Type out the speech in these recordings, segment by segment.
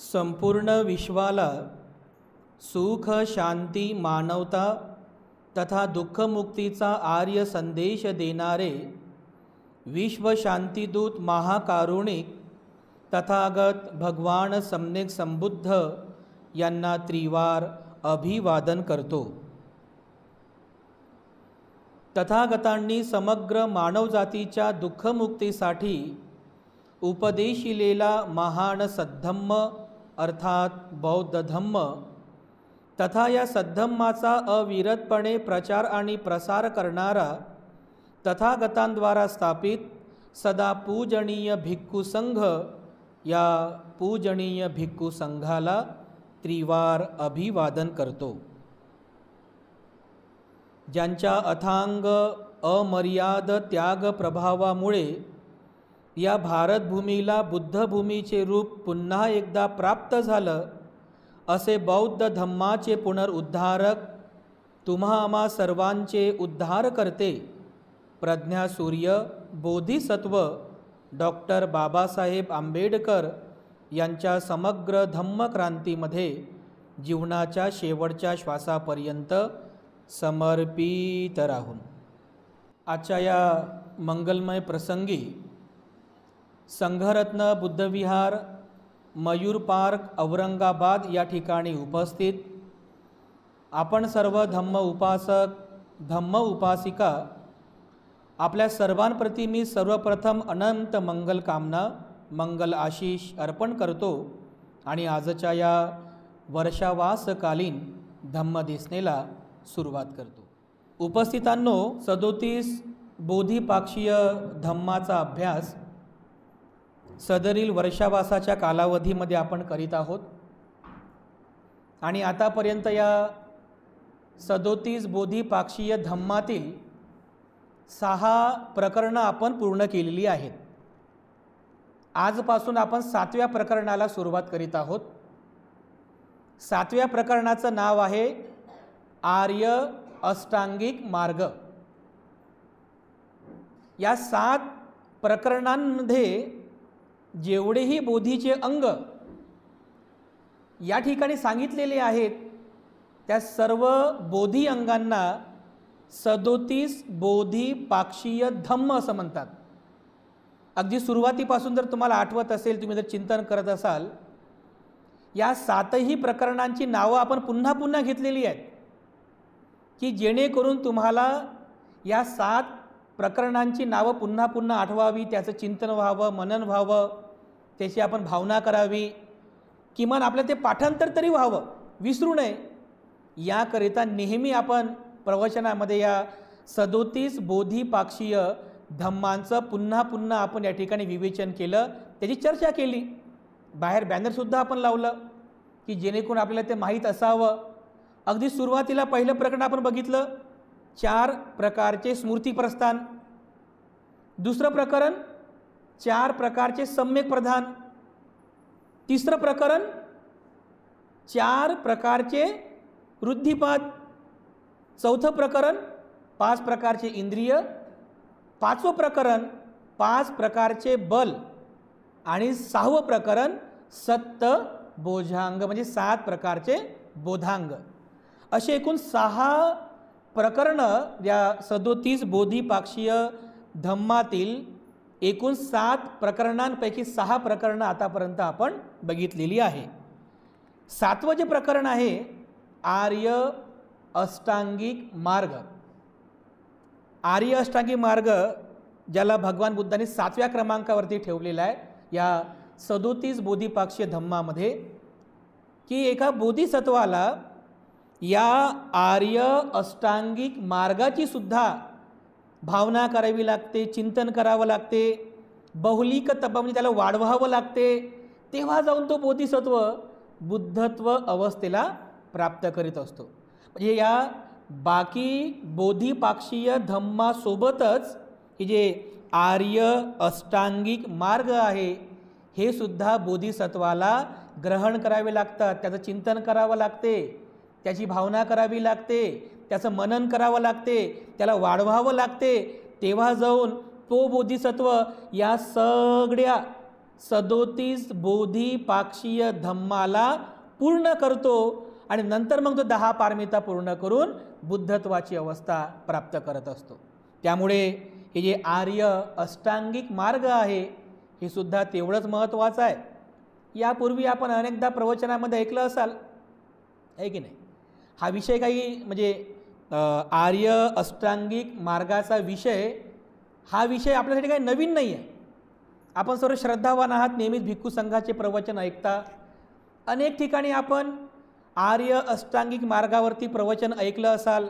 संपूर्ण विश्वाला सुख, शांती, मानवता तथा दुःखमुक्तीचा आर्य संदेश देणारे विश्वशांतीदूत महाकारुणिक तथागत भगवान सम्यक संबुद्ध यांना त्रिवार अभिवादन करतो। तथागतांनी समग्र मानवजातीच्या दुःखमुक्तीसाठी उपदेशिलेला महान सद्धम्म अर्थात बौद्ध धम्म तथा या सद्धम्माचा अविरतपणे प्रचार आणि प्रसार करणारा तथागतांद्वारा स्थापित सदा पूजनीय भिक्खू संघ या पूजनीय भिक्खू संघाला त्रिवार अभिवादन करतो। ज्यांच्या अथांग अमर्याद त्याग प्रभावामुळे या भारतभूमीला बुद्धभूमीचे रूप पुन्हा एकदा प्राप्त झालं, असे बौद्ध धम्माचे पुनरुद्धारक तुम्हा आम्हा सर्वांचे उद्धार करते प्रज्ञासूर्य बोधिसत्व डॉक्टर बाबासाहेब आंबेडकर यांच्या समग्र धम्मक्रांतीमध्ये जीवनाच्या शेवटच्या श्वासापर्यंत समर्पित राहून आजच्या या मंगलमय प्रसंगी संघरत्न बुद्धविहार मयूर पार्क औरंगाबाद या ठिकाणी उपस्थित आपण सर्व धम्म उपासक धम्म उपासिका आपल्या सर्वांप्रती मी सर्वप्रथम अनंत मंगल कामना मंगल आशीष अर्पण करतो आणि आजच्या या वर्षावासकालीन धम्मदेसनेला सुरुवात करतो। उपस्थितांनो, 37 बोधिपाक्षीय धम्माचा अभ्यास सदरील वर्षावासाच्या कालावधीमध्ये आपण करीत आहोत आणि आतापर्यंत या 37 बोधिपाक्षीय धम्मातील 6 प्रकरणं आपण पूर्ण केलेली आहेत। आजपासून आपण 7व्या प्रकरणाला सुरुवात करीत आहोत। 7व्या प्रकरणाचं नाव आहे आर्य अष्टांगिक मार्ग। या 7 प्रकरणांमध्ये जेवढेही बोधीचे अंग या ठिकाणी सांगितलेले आहेत त्या सर्व बोधी अंगांना 37 बोधिपाक्षीय धम्म असं म्हणतात। अगदी सुरुवातीपासून जर तुम्हाला आठवत असेल, तुम्ही जर चिंतन करत असाल, या 7ही प्रकरणांची नावं आपण पुन्हा पुन्हा घेतलेली आहेत की जेणेकरून तुम्हाला या 7 प्रकरणांची नावं पुन्हा पुन्हा आठवावी, त्याचं चिंतन व्हावं, मनन व्हावं, त्याची आपण भावना करावी, किमान आपलं ते पाठांतर तरी व्हावं, विसरू नये। याकरिता नेहमी आपण प्रवचनामध्ये या 37 बोधिपाक्षीय धम्मांचं पुन्हा पुन्हा आपण या ठिकाणी विवेचन केलं, त्याची चर्चा केली, बाहेर बॅनरसुद्धा आपण लावलं की जेणेकरून आपल्याला ते माहीत असावं। अगदी सुरुवातीला पहिलं प्रकरण आपण बघितलं, 4 प्रकारचे स्मृती प्रस्थान। दुसरं प्रकरण 4 प्रकारचे सम्यक प्रधान। तिसरं प्रकरण 4 प्रकारचे वृद्धिपाद। चौथं प्रकरण 5 प्रकारचे इंद्रिय। 5वं प्रकरण 5 प्रकारचे बल आणि 6वं प्रकरण 7 बोधांग म्हणजे 7 प्रकारचे बोधांग। असे एकूण 6 प्रकरणं या 37 बोधिपाक्षीय धम्मातील एकूण 7 प्रकरणांपैकी 6 प्रकरणं आतापर्यंत आपण बघितलेली आहे। 7वं जे प्रकरण आहे आर्य अष्टांगिक मार्ग। आर्य अष्टांगिक मार्ग ज्याला भगवान बुद्धांनी 7व्या क्रमांकावरती ठेवलेला आहे या 37 बोधिपाक्षीय धम्मामध्ये, की एका बोधिसत्वाला या आर्य अष्टांगिक मार्गाची सुद्धा भावना करावी लागते, चिंतन करावं लागते, बहुलिक तप म्हणजे त्याला वाढवावं लागते, तेव्हा जाऊन तो बोधिसत्व बुद्धत्व अवस्थेला प्राप्त करीत असतो। म्हणजे या बाकी बोधिपाक्षीय धम्मासोबतच हे जे आर्य अष्टांगिक मार्ग आहे हे सुद्धा बोधिसत्वाला ग्रहण करावे लागतात, त्याचं चिंतन करावं लागते, त्याची भावना करावी लागते, त्याचं मनन करावं लागते, त्याला वाढवावं लागते, तेव्हा जाऊन तो बोधिसत्व या सगळ्या 37 बोधी पाक्षीय धम्माला पूर्ण करतो आणि नंतर मग तो 10 पारमिता पूर्ण करून बुद्धत्वाची अवस्था प्राप्त करत असतो. त्यामुळे हे जे आर्य अष्टांगिक मार्ग आहे हे सुद्धा तेवढंच महत्त्वाचं आहे. यापूर्वी आपण अनेकदा प्रवचनामध्ये ऐकलं असाल, आहे की नाही? हा विषय काही म्हणजे आर्य अष्टांगिक मार्गाचा विषय, हा विषय आपल्यासाठी काही नवीन नाही आहे. आपण सर्व श्रद्धावान आहात, नेहमीच भिक्खू संघाचे प्रवचन ऐकता. अनेक ठिकाणी आपण आर्य अष्टांगिक मार्गावरती प्रवचन ऐकलं असाल,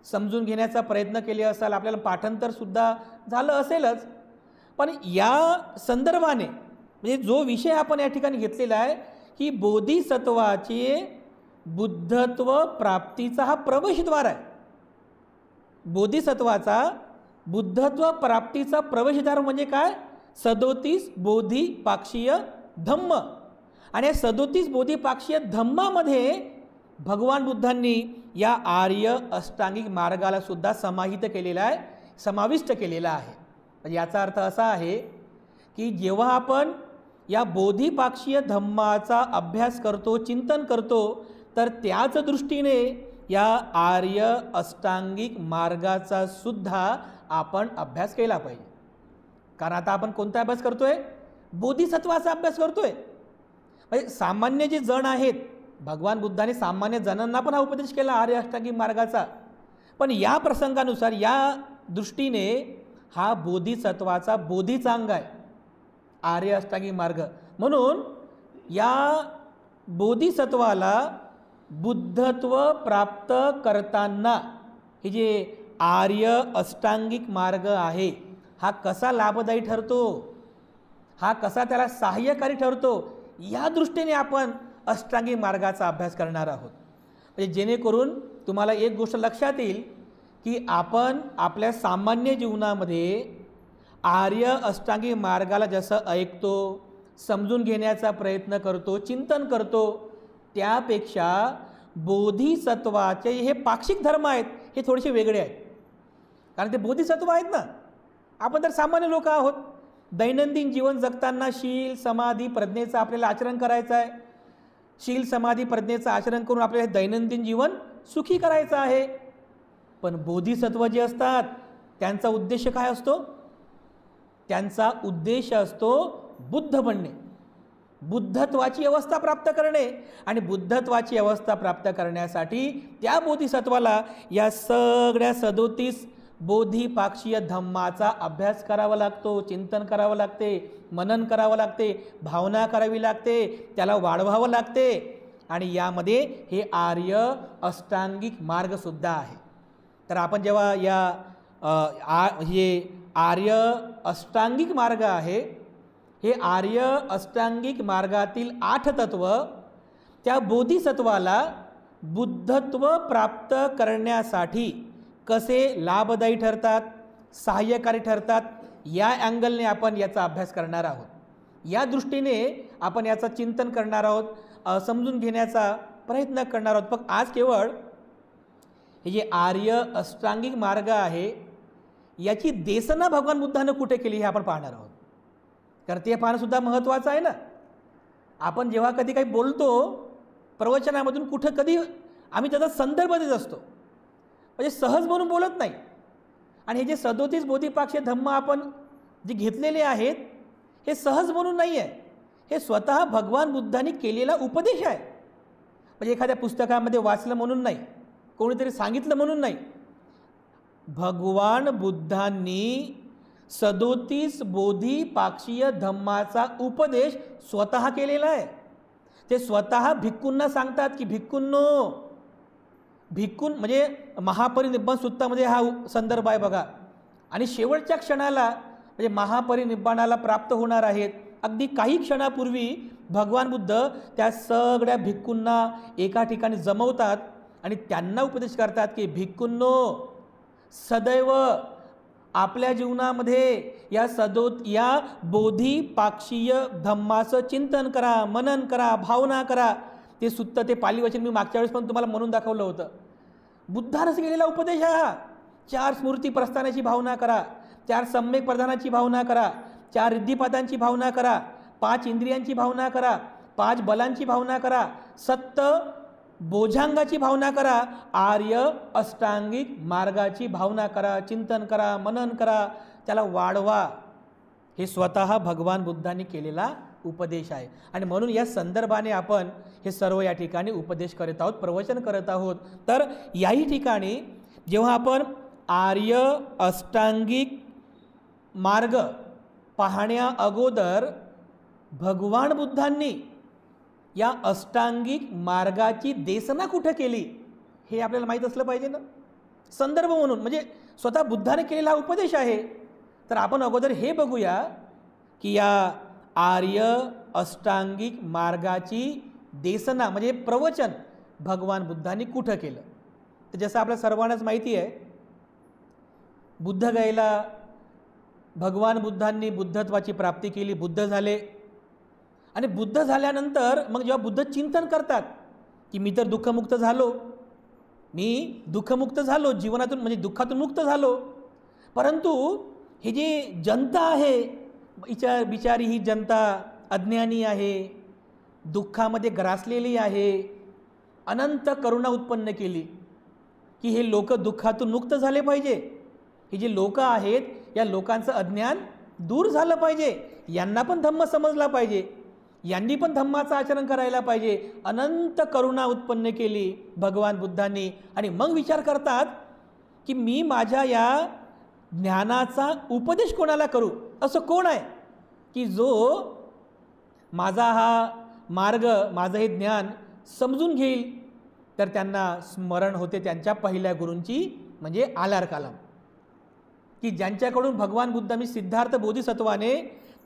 समजून घेण्याचा प्रयत्न केले असाल, आपल्याला पाठांतरसुद्धा झालं असेलच. पण या संदर्भाने म्हणजे जो विषय आपण या ठिकाणी घेतलेला आहे की बोधिसत्वाचे बुद्धत्व प्राप्तीचा हा प्रवेशद्वार आहे. बोधिसत्वाचा बुद्धत्व प्राप्तीचा प्रवेशद्वार म्हणजे काय? 37 बोधी पाक्षीय धम्म. आणि या 37 बोधी पाक्षीय धम्मामध्ये भगवान बुद्धांनी या आर्य अष्टांगिक मार्गाला सुद्धा समाहित केलेला आहे, समाविष्ट केलेला आहे. म्हणजे याचा अर्थ असा आहे की जेव्हा आपण या बोधिपाक्षीय धम्माचा अभ्यास करतो, चिंतन करतो, तर त्याच दृष्टीने या आर्य अष्टांगिक मार्गाचा सुद्धा आपण अभ्यास केला पाहिजे. कारण आता आपण कोणता अभ्यास करतोय? बोधिसत्वाचा अभ्यास करतोय. म्हणजे सामान्य जे जण आहेत, भगवान बुद्धाने सामान्य जणांना पण हा उपदेश केला आर्य अष्टांगिक मार्गाचा, पण या प्रसंगानुसार या दृष्टीने हा बोधिसत्वाचा बोधीचा अंग आहे आर्य अष्टांगिक मार्ग. म्हणून या बोधिसत्वाला बुद्धत्व प्राप्त करताना हे जे आर्य अष्टांगिक मार्ग आहे हा कसा लाभदायी ठरतो, हा कसा त्याला सहाय्यकारी ठरतो, या दृष्टीने आपण अष्टांगिक मार्गाचा अभ्यास करणार आहोत. म्हणजे जेणेकरून तुम्हाला एक गोष्ट लक्षात येईल की आपण आपल्या सामान्य जीवनामध्ये आर्य अष्टांगिक मार्गाला जसं ऐकतो, समजून घेण्याचा प्रयत्न करतो, चिंतन करतो, त्यापेक्षा बोधिसत्वाचे हे पाक्षिक धर्म आहेत हे थोडेसे वेगळे आहेत. कारण ते बोधिसत्व आहेत ना. आपण तर सामान्य लोक आहोत. दैनंदिन जीवन जगताना शील समाधी प्रज्ञेचं आपल्याला आचरण करायचं आहे. शील समाधी प्रज्ञेचं आचरण करून आपल्याला दैनंदिन जीवन सुखी करायचं आहे. पण बोधिसत्व जे असतात त्यांचा उद्देश काय असतो? त्यांचा उद्देश असतो बुद्ध बनणे, बुद्धत्वाची अवस्था प्राप्त करणे. आणि बुद्धत्वाची अवस्था प्राप्त करण्यासाठी त्या बोधिसत्वाला या सगळ्या 37 बोधिपाक्षीय धम्माचा अभ्यास करावा लागतो, चिंतन करावं लागते, मनन करावं लागते, भावना करावी लागते, त्याला वाढवावं लागते. आणि यामध्ये हे आर्य अष्टांगिक मार्गसुद्धा आहे. तर आपण जेव्हा या हे आर्य अष्टांगिक मार्ग आहे, हे आर्य अष्टांगिक मार्गातील 8 तत्व त्या बोधिसत्वाला बुद्धत्व प्राप्त करण्यासाठी कसे लाभदायी ठरतात, सहाय्यकारी ठरतात, या अँगलने आपण याचा अभ्यास करणार आहोत. या दृष्टीने आपण याचं चिंतन करणार आहोत, समजून घेण्याचा प्रयत्न करणार आहोत. पण आज केवळ हे जे आर्य अष्टांगिक मार्ग आहे याची देसना भगवान बुद्धानं कुठे केली हे आपण पाहणार आहोत. कारण ते पाहणंसुद्धा महत्त्वाचं आहे ना. आपण जेव्हा कधी काही बोलतो प्रवचनामधून कुठं कधी आम्ही त्याचा संदर्भ देत असतो, म्हणजे सहज म्हणून बोलत नाही. आणि हे जे 37 बोधिपाक्षीय धम्म आपण जे घेतलेले आहेत हे सहज म्हणून नाही आहे, हे स्वतः भगवान बुद्धांनी केलेला उपदेश आहे. म्हणजे एखाद्या पुस्तकामध्ये वाचलं म्हणून नाही, कोणीतरी सांगितलं म्हणून नाही. भगवान बुद्धांनी 37 बोधिपाक्षीय धम्माचा उपदेश स्वतः केलेला आहे. ते स्वतः भिक्खूंना सांगतात की भिक्खूंनो, भिक्खून म्हणजे महापरिनिब्बाण सूत्रामध्ये हा संदर्भ आहे बघा. आणि शेवटच्या क्षणाला म्हणजे महापरिनिब्बाणाला प्राप्त होणार आहेत, अगदी काही क्षणापूर्वी भगवान बुद्ध त्या सगळ्या भिक्खूंना एका ठिकाणी जमवतात आणि त्यांना उपदेश करतात की भिक्खूंनो, सदैव आपल्या जीवनामध्ये या बोधिपाक्षीय धम्माचं चिंतन करा, मनन करा, भावना करा. ते सुद्धा ते पाली वचन मी मागच्या वेळेस पण तुम्हाला म्हणून दाखवलं होतं. बुद्धानंच केलेला उपदेश आहे हा. 4 स्मृती प्रस्थानाची भावना करा, 4 सम्यक प्रधानाची भावना करा, 4 रिद्धिपादांची भावना करा. 5 इंद्रियांची भावना करा, 5 बलांची भावना करा, सत्त बोजांगाची भावना करा, आर्य अष्टांगिक मार्गाची भावना करा, चिंतन करा, मनन करा, त्याला वाढवा. हे स्वतः भगवान बुद्धांनी केलेला उपदेश आहे. आणि म्हणून या संदर्भाने आपण हे सर्व या ठिकाणी उपदेश करत आहोत, प्रवचन करत आहोत. तर याही ठिकाणी जेव्हा आपण आर्य अष्टांगिक मार्ग पाहण्या अगोदर भगवान बुद्धांनी या अष्टांगिक मार्गाची देसना कुठं केली हे आपल्याला माहीत असलं पाहिजे ना. संदर्भ म्हणून म्हणजे स्वतः बुद्धाने केलेला हा उपदेश आहे. तर आपण अगोदर हे बघूया की या आर्य अष्टांगिक मार्गाची देसना म्हणजे प्रवचन भगवान बुद्धांनी कुठं केलं. तर जसं आपल्या सर्वांनाच माहिती आहे, बुद्धगयेला भगवान बुद्धांनी बुद्धत्वाची प्राप्ती केली, बुद्ध झाले. आणि बुद्ध झाल्यानंतर मग जेव्हा बुद्ध चिंतन करतात की मी तर दुःखमुक्त झालो, मी दुःखमुक्त झालो, जीवनातून म्हणजे दुःखातून मुक्त झालो, परंतु ही जी जनता आहे, बिचारी ही जनता अज्ञानी आहे, दुःखामध्ये ग्रासलेली आहे, अनंत करुणा उत्पन्न केली की हे लोक दुःखातून मुक्त झाले पाहिजे. हे जे लोक आहेत या लोकांचं अज्ञान दूर झालं पाहिजे, यांना पण धम्म समजला पाहिजे, यांनी पण धम्माचं आचरण करायला पाहिजे. अनंत करुणा उत्पन्न केली भगवान बुद्धांनी. आणि मग विचार करतात की मी माझ्या या ज्ञानाचा उपदेश कोणाला करू. असं कोण आहे की जो माझा हा मार्ग, माझं हे ज्ञान समजून घेईल. तर त्यांना स्मरण होते त्यांच्या पहिल्या गुरूंची म्हणजे आलार कालाम, की ज्यांच्याकडून भगवान बुद्धांनी सिद्धार्थ बोधिसत्वाने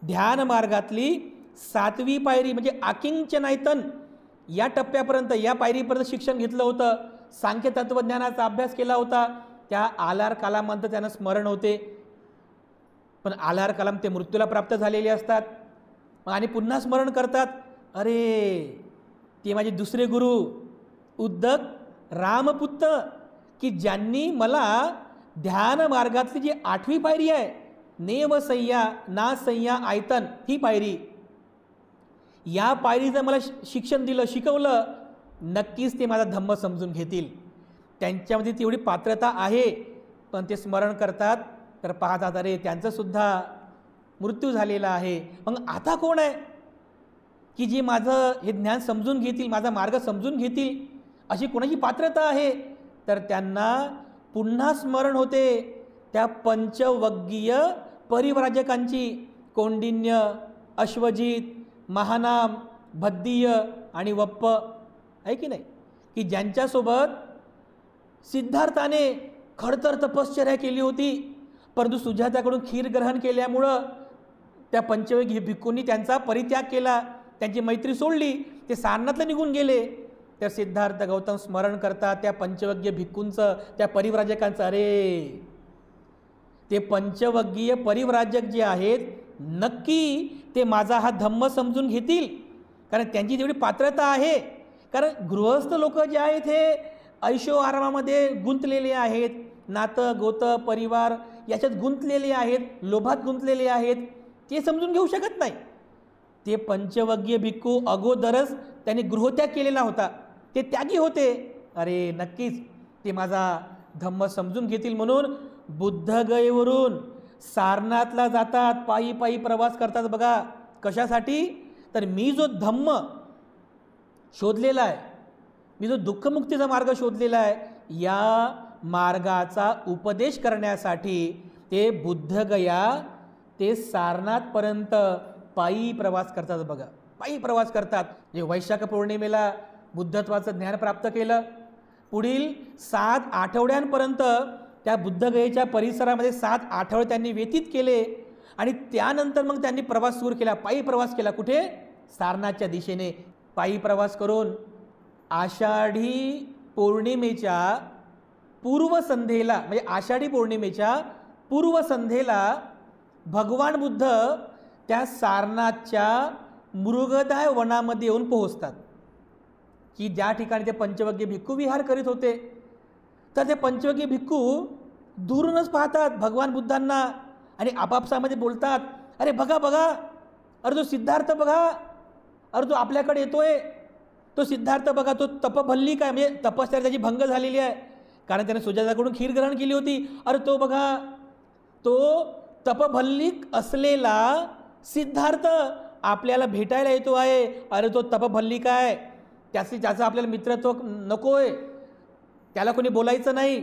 ध्यान मार्गातली 7वी पायरी म्हणजे आकिंचनायतन या टप्प्यापर्यंत, या पायरीपर्यंत शिक्षण घेतलं होतं, सांख्य तत्वज्ञानाचा अभ्यास केला होता. त्या आलार कालामांत त्यांना स्मरण होते. पण आलार कालाम ते मृत्यूला प्राप्त झालेले असतात आणि पुन्हा स्मरण करतात, अरे ते माझे दुसरे गुरु उद्धक रामपुत्र, की ज्यांनी मला ध्यान मार्गातली जी 8वी पायरी आहे, नेव सय्या ना सय्या आयतन, ही पायरी, या पायरीचं मला शिक्षण दिलं, शिकवलं, नक्कीच ते माझा धम्म समजून घेतील. त्यांच्यामध्ये तेवढी पात्रता आहे. पण ते स्मरण करतात तर पाहतात अरे त्यांचंसुद्धा मृत्यू झालेला आहे. मग आता कोण आहे की जी माझं हे ज्ञान समजून घेतील, माझा मार्ग समजून घेतील, अशी कोणाची पात्रता आहे. तर त्यांना पुन्हा स्मरण होते त्या पंचवग्गीय परिव्राजकांची, कौंडिन्य, अश्वजित, महानाम, भद्दीय आणि वप्प, आहे की नाही, की ज्यांच्यासोबत सिद्धार्थाने खडतर तपश्चर्या केली होती, परंतु सुजाताकडून खीर ग्रहण केल्यामुळं त्या पंचवग्गीय भिक्खूंनी त्यांचा परित्याग केला, त्यांची मैत्री सोडली, ते सारनाथला निघून गेले. तर सिद्धार्थ गौतम स्मरण करतात त्या पंचवग्गीय भिक्खूंचं, त्या परिव्राजकांचं. अरे ते पंचवग्गीय परिव्राजक जे आहेत नक्की ते माझा हा धम्म समजून घेतील, कारण त्यांची तेवढी पात्रता आहे. कारण गृहस्थ लोक जे आहेत हे ऐशो आरामामध्ये गुंतलेले आहेत, नातं गोतं परिवार याच्यात गुंतलेले आहेत, लोभात गुंतलेले आहेत, ते समजून घेऊ शकत नाही. ते पंचवग्गीय भिक्खू अगोदरच त्यांनी गृहत्याग केलेला होता, ते त्यागी होते. अरे नक्कीच ते माझा धम्म समजून घेतील म्हणून बुद्धगयेवरून सारनाथला जातात, पायी पायी प्रवास करतात. बघा कशासाठी, तर मी जो धम्म शोधलेला आहे, मी जो दुःखमुक्तीचा मार्ग शोधलेला आहे, या मार्गाचा उपदेश करण्यासाठी ते बुद्धगया ते सारनाथपर्यंत पायी प्रवास करतात. बघा पायी प्रवास करतात. जे वैशाख पौर्णिमेला बुद्धत्वाचं ज्ञान प्राप्त केलं, पुढील 7 आठवड्यांपर्यंत त्या बुद्धगयेच्या परिसरामध्ये 7 आठवडे त्यांनी व्यतीत केले. आणि त्यानंतर मग त्यांनी प्रवास सुरू केला, पायी प्रवास केला. कुठे, सारनाथच्या दिशेने पायी प्रवास करून आषाढी पौर्णिमेच्या पूर्वसंध्येला, म्हणजे आषाढी पौर्णिमेच्या पूर्वसंध्येला भगवान बुद्ध त्या सारनाथच्या मृगदाय वनामध्ये येऊन पोहोचतात, की ज्या ठिकाणी ते पंचवग्गीय भिक्खू विहार करीत होते. तर ते पंचवग्गीय भिक्खू दूरूनच पाहतात भगवान बुद्धांना आणि आपापसामध्ये बोलतात, अरे बघा बघा, अरे तो सिद्धार्थ बघा, अरे तो आपल्याकडे येतोय, तो सिद्धार्थ बघा, तो तपभल्ली काय म्हणजे तपश्चर्या त्याची भंग झालेली आहे, कारण त्याने सुजाताकडून खीर ग्रहण केली होती. अरे तो बघा, तो तपभल्लिक असलेला सिद्धार्थ आपल्याला भेटायला येतो आहे. अरे तो तपभल्लिक आहे, त्याचं आपल्याला मित्रत्व नकोय, त्याला कोणी बोलायचं नाही,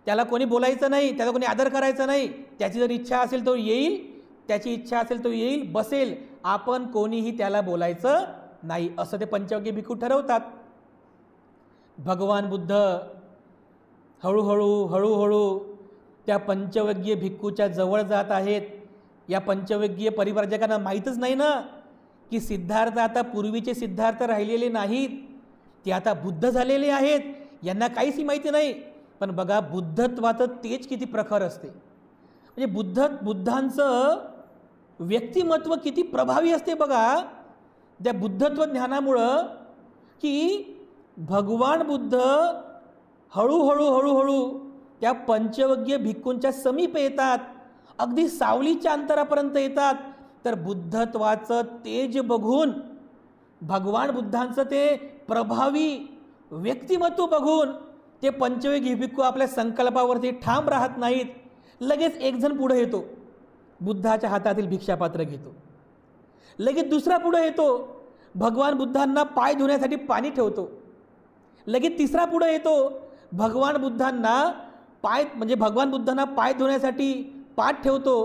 त्याला कोणी बोलायचं नाही, त्याला कोणी आदर करायचा नाही. त्याची जर इच्छा असेल तो येईल, त्याची इच्छा असेल तो येईल, बसेल, आपण कोणीही त्याला बोलायचं नाही, असं ते पंचवग्गी भिक्खू ठरवतात. भगवान बुद्ध हळूहळू त्या पंचवग्गीय भिक्खूच्या जवळ जात आहेत. या पंचवग्गीय परिव्राजकांना माहीतच नाही ना की सिद्धार्थ आता पूर्वीचे सिद्धार्थ राहिलेले नाहीत, ते आता बुद्ध झालेले आहेत. यांना काहीच माहिती नाही. पण बघा बुद्धत्वाचं तेज किती प्रखर असते, म्हणजे बुद्धांचं व्यक्तिमत्व किती प्रभावी असते बघा त्या बुद्धत्व ज्ञानामुळं, की भगवान बुद्ध हळूहळू त्या पंचवग्गीय भिक्खूंच्या समीप येतात, अगदी सावलीच्या अंतरापर्यंत येतात. तर बुद्धत्वाचं तेज बघून, भगवान बुद्धांचं ते प्रभावी व्यक्तिमत्व बघून ते पंचवग्गीय भिक्खू आपल्या संकल्पावरती ठाम राहत नाहीत. लगेच एक जण पुढे येतो, बुद्धाच्या हातातील भिक्षापात्र घेतो. लगेच दुसरा पुढे येतो, भगवान बुद्धांना पाय धुण्यासाठी पाणी ठेवतो. लगेच तिसरा पुढे येतो, भगवान बुद्धांना पाय धुण्यासाठी पाठ ठेवतो,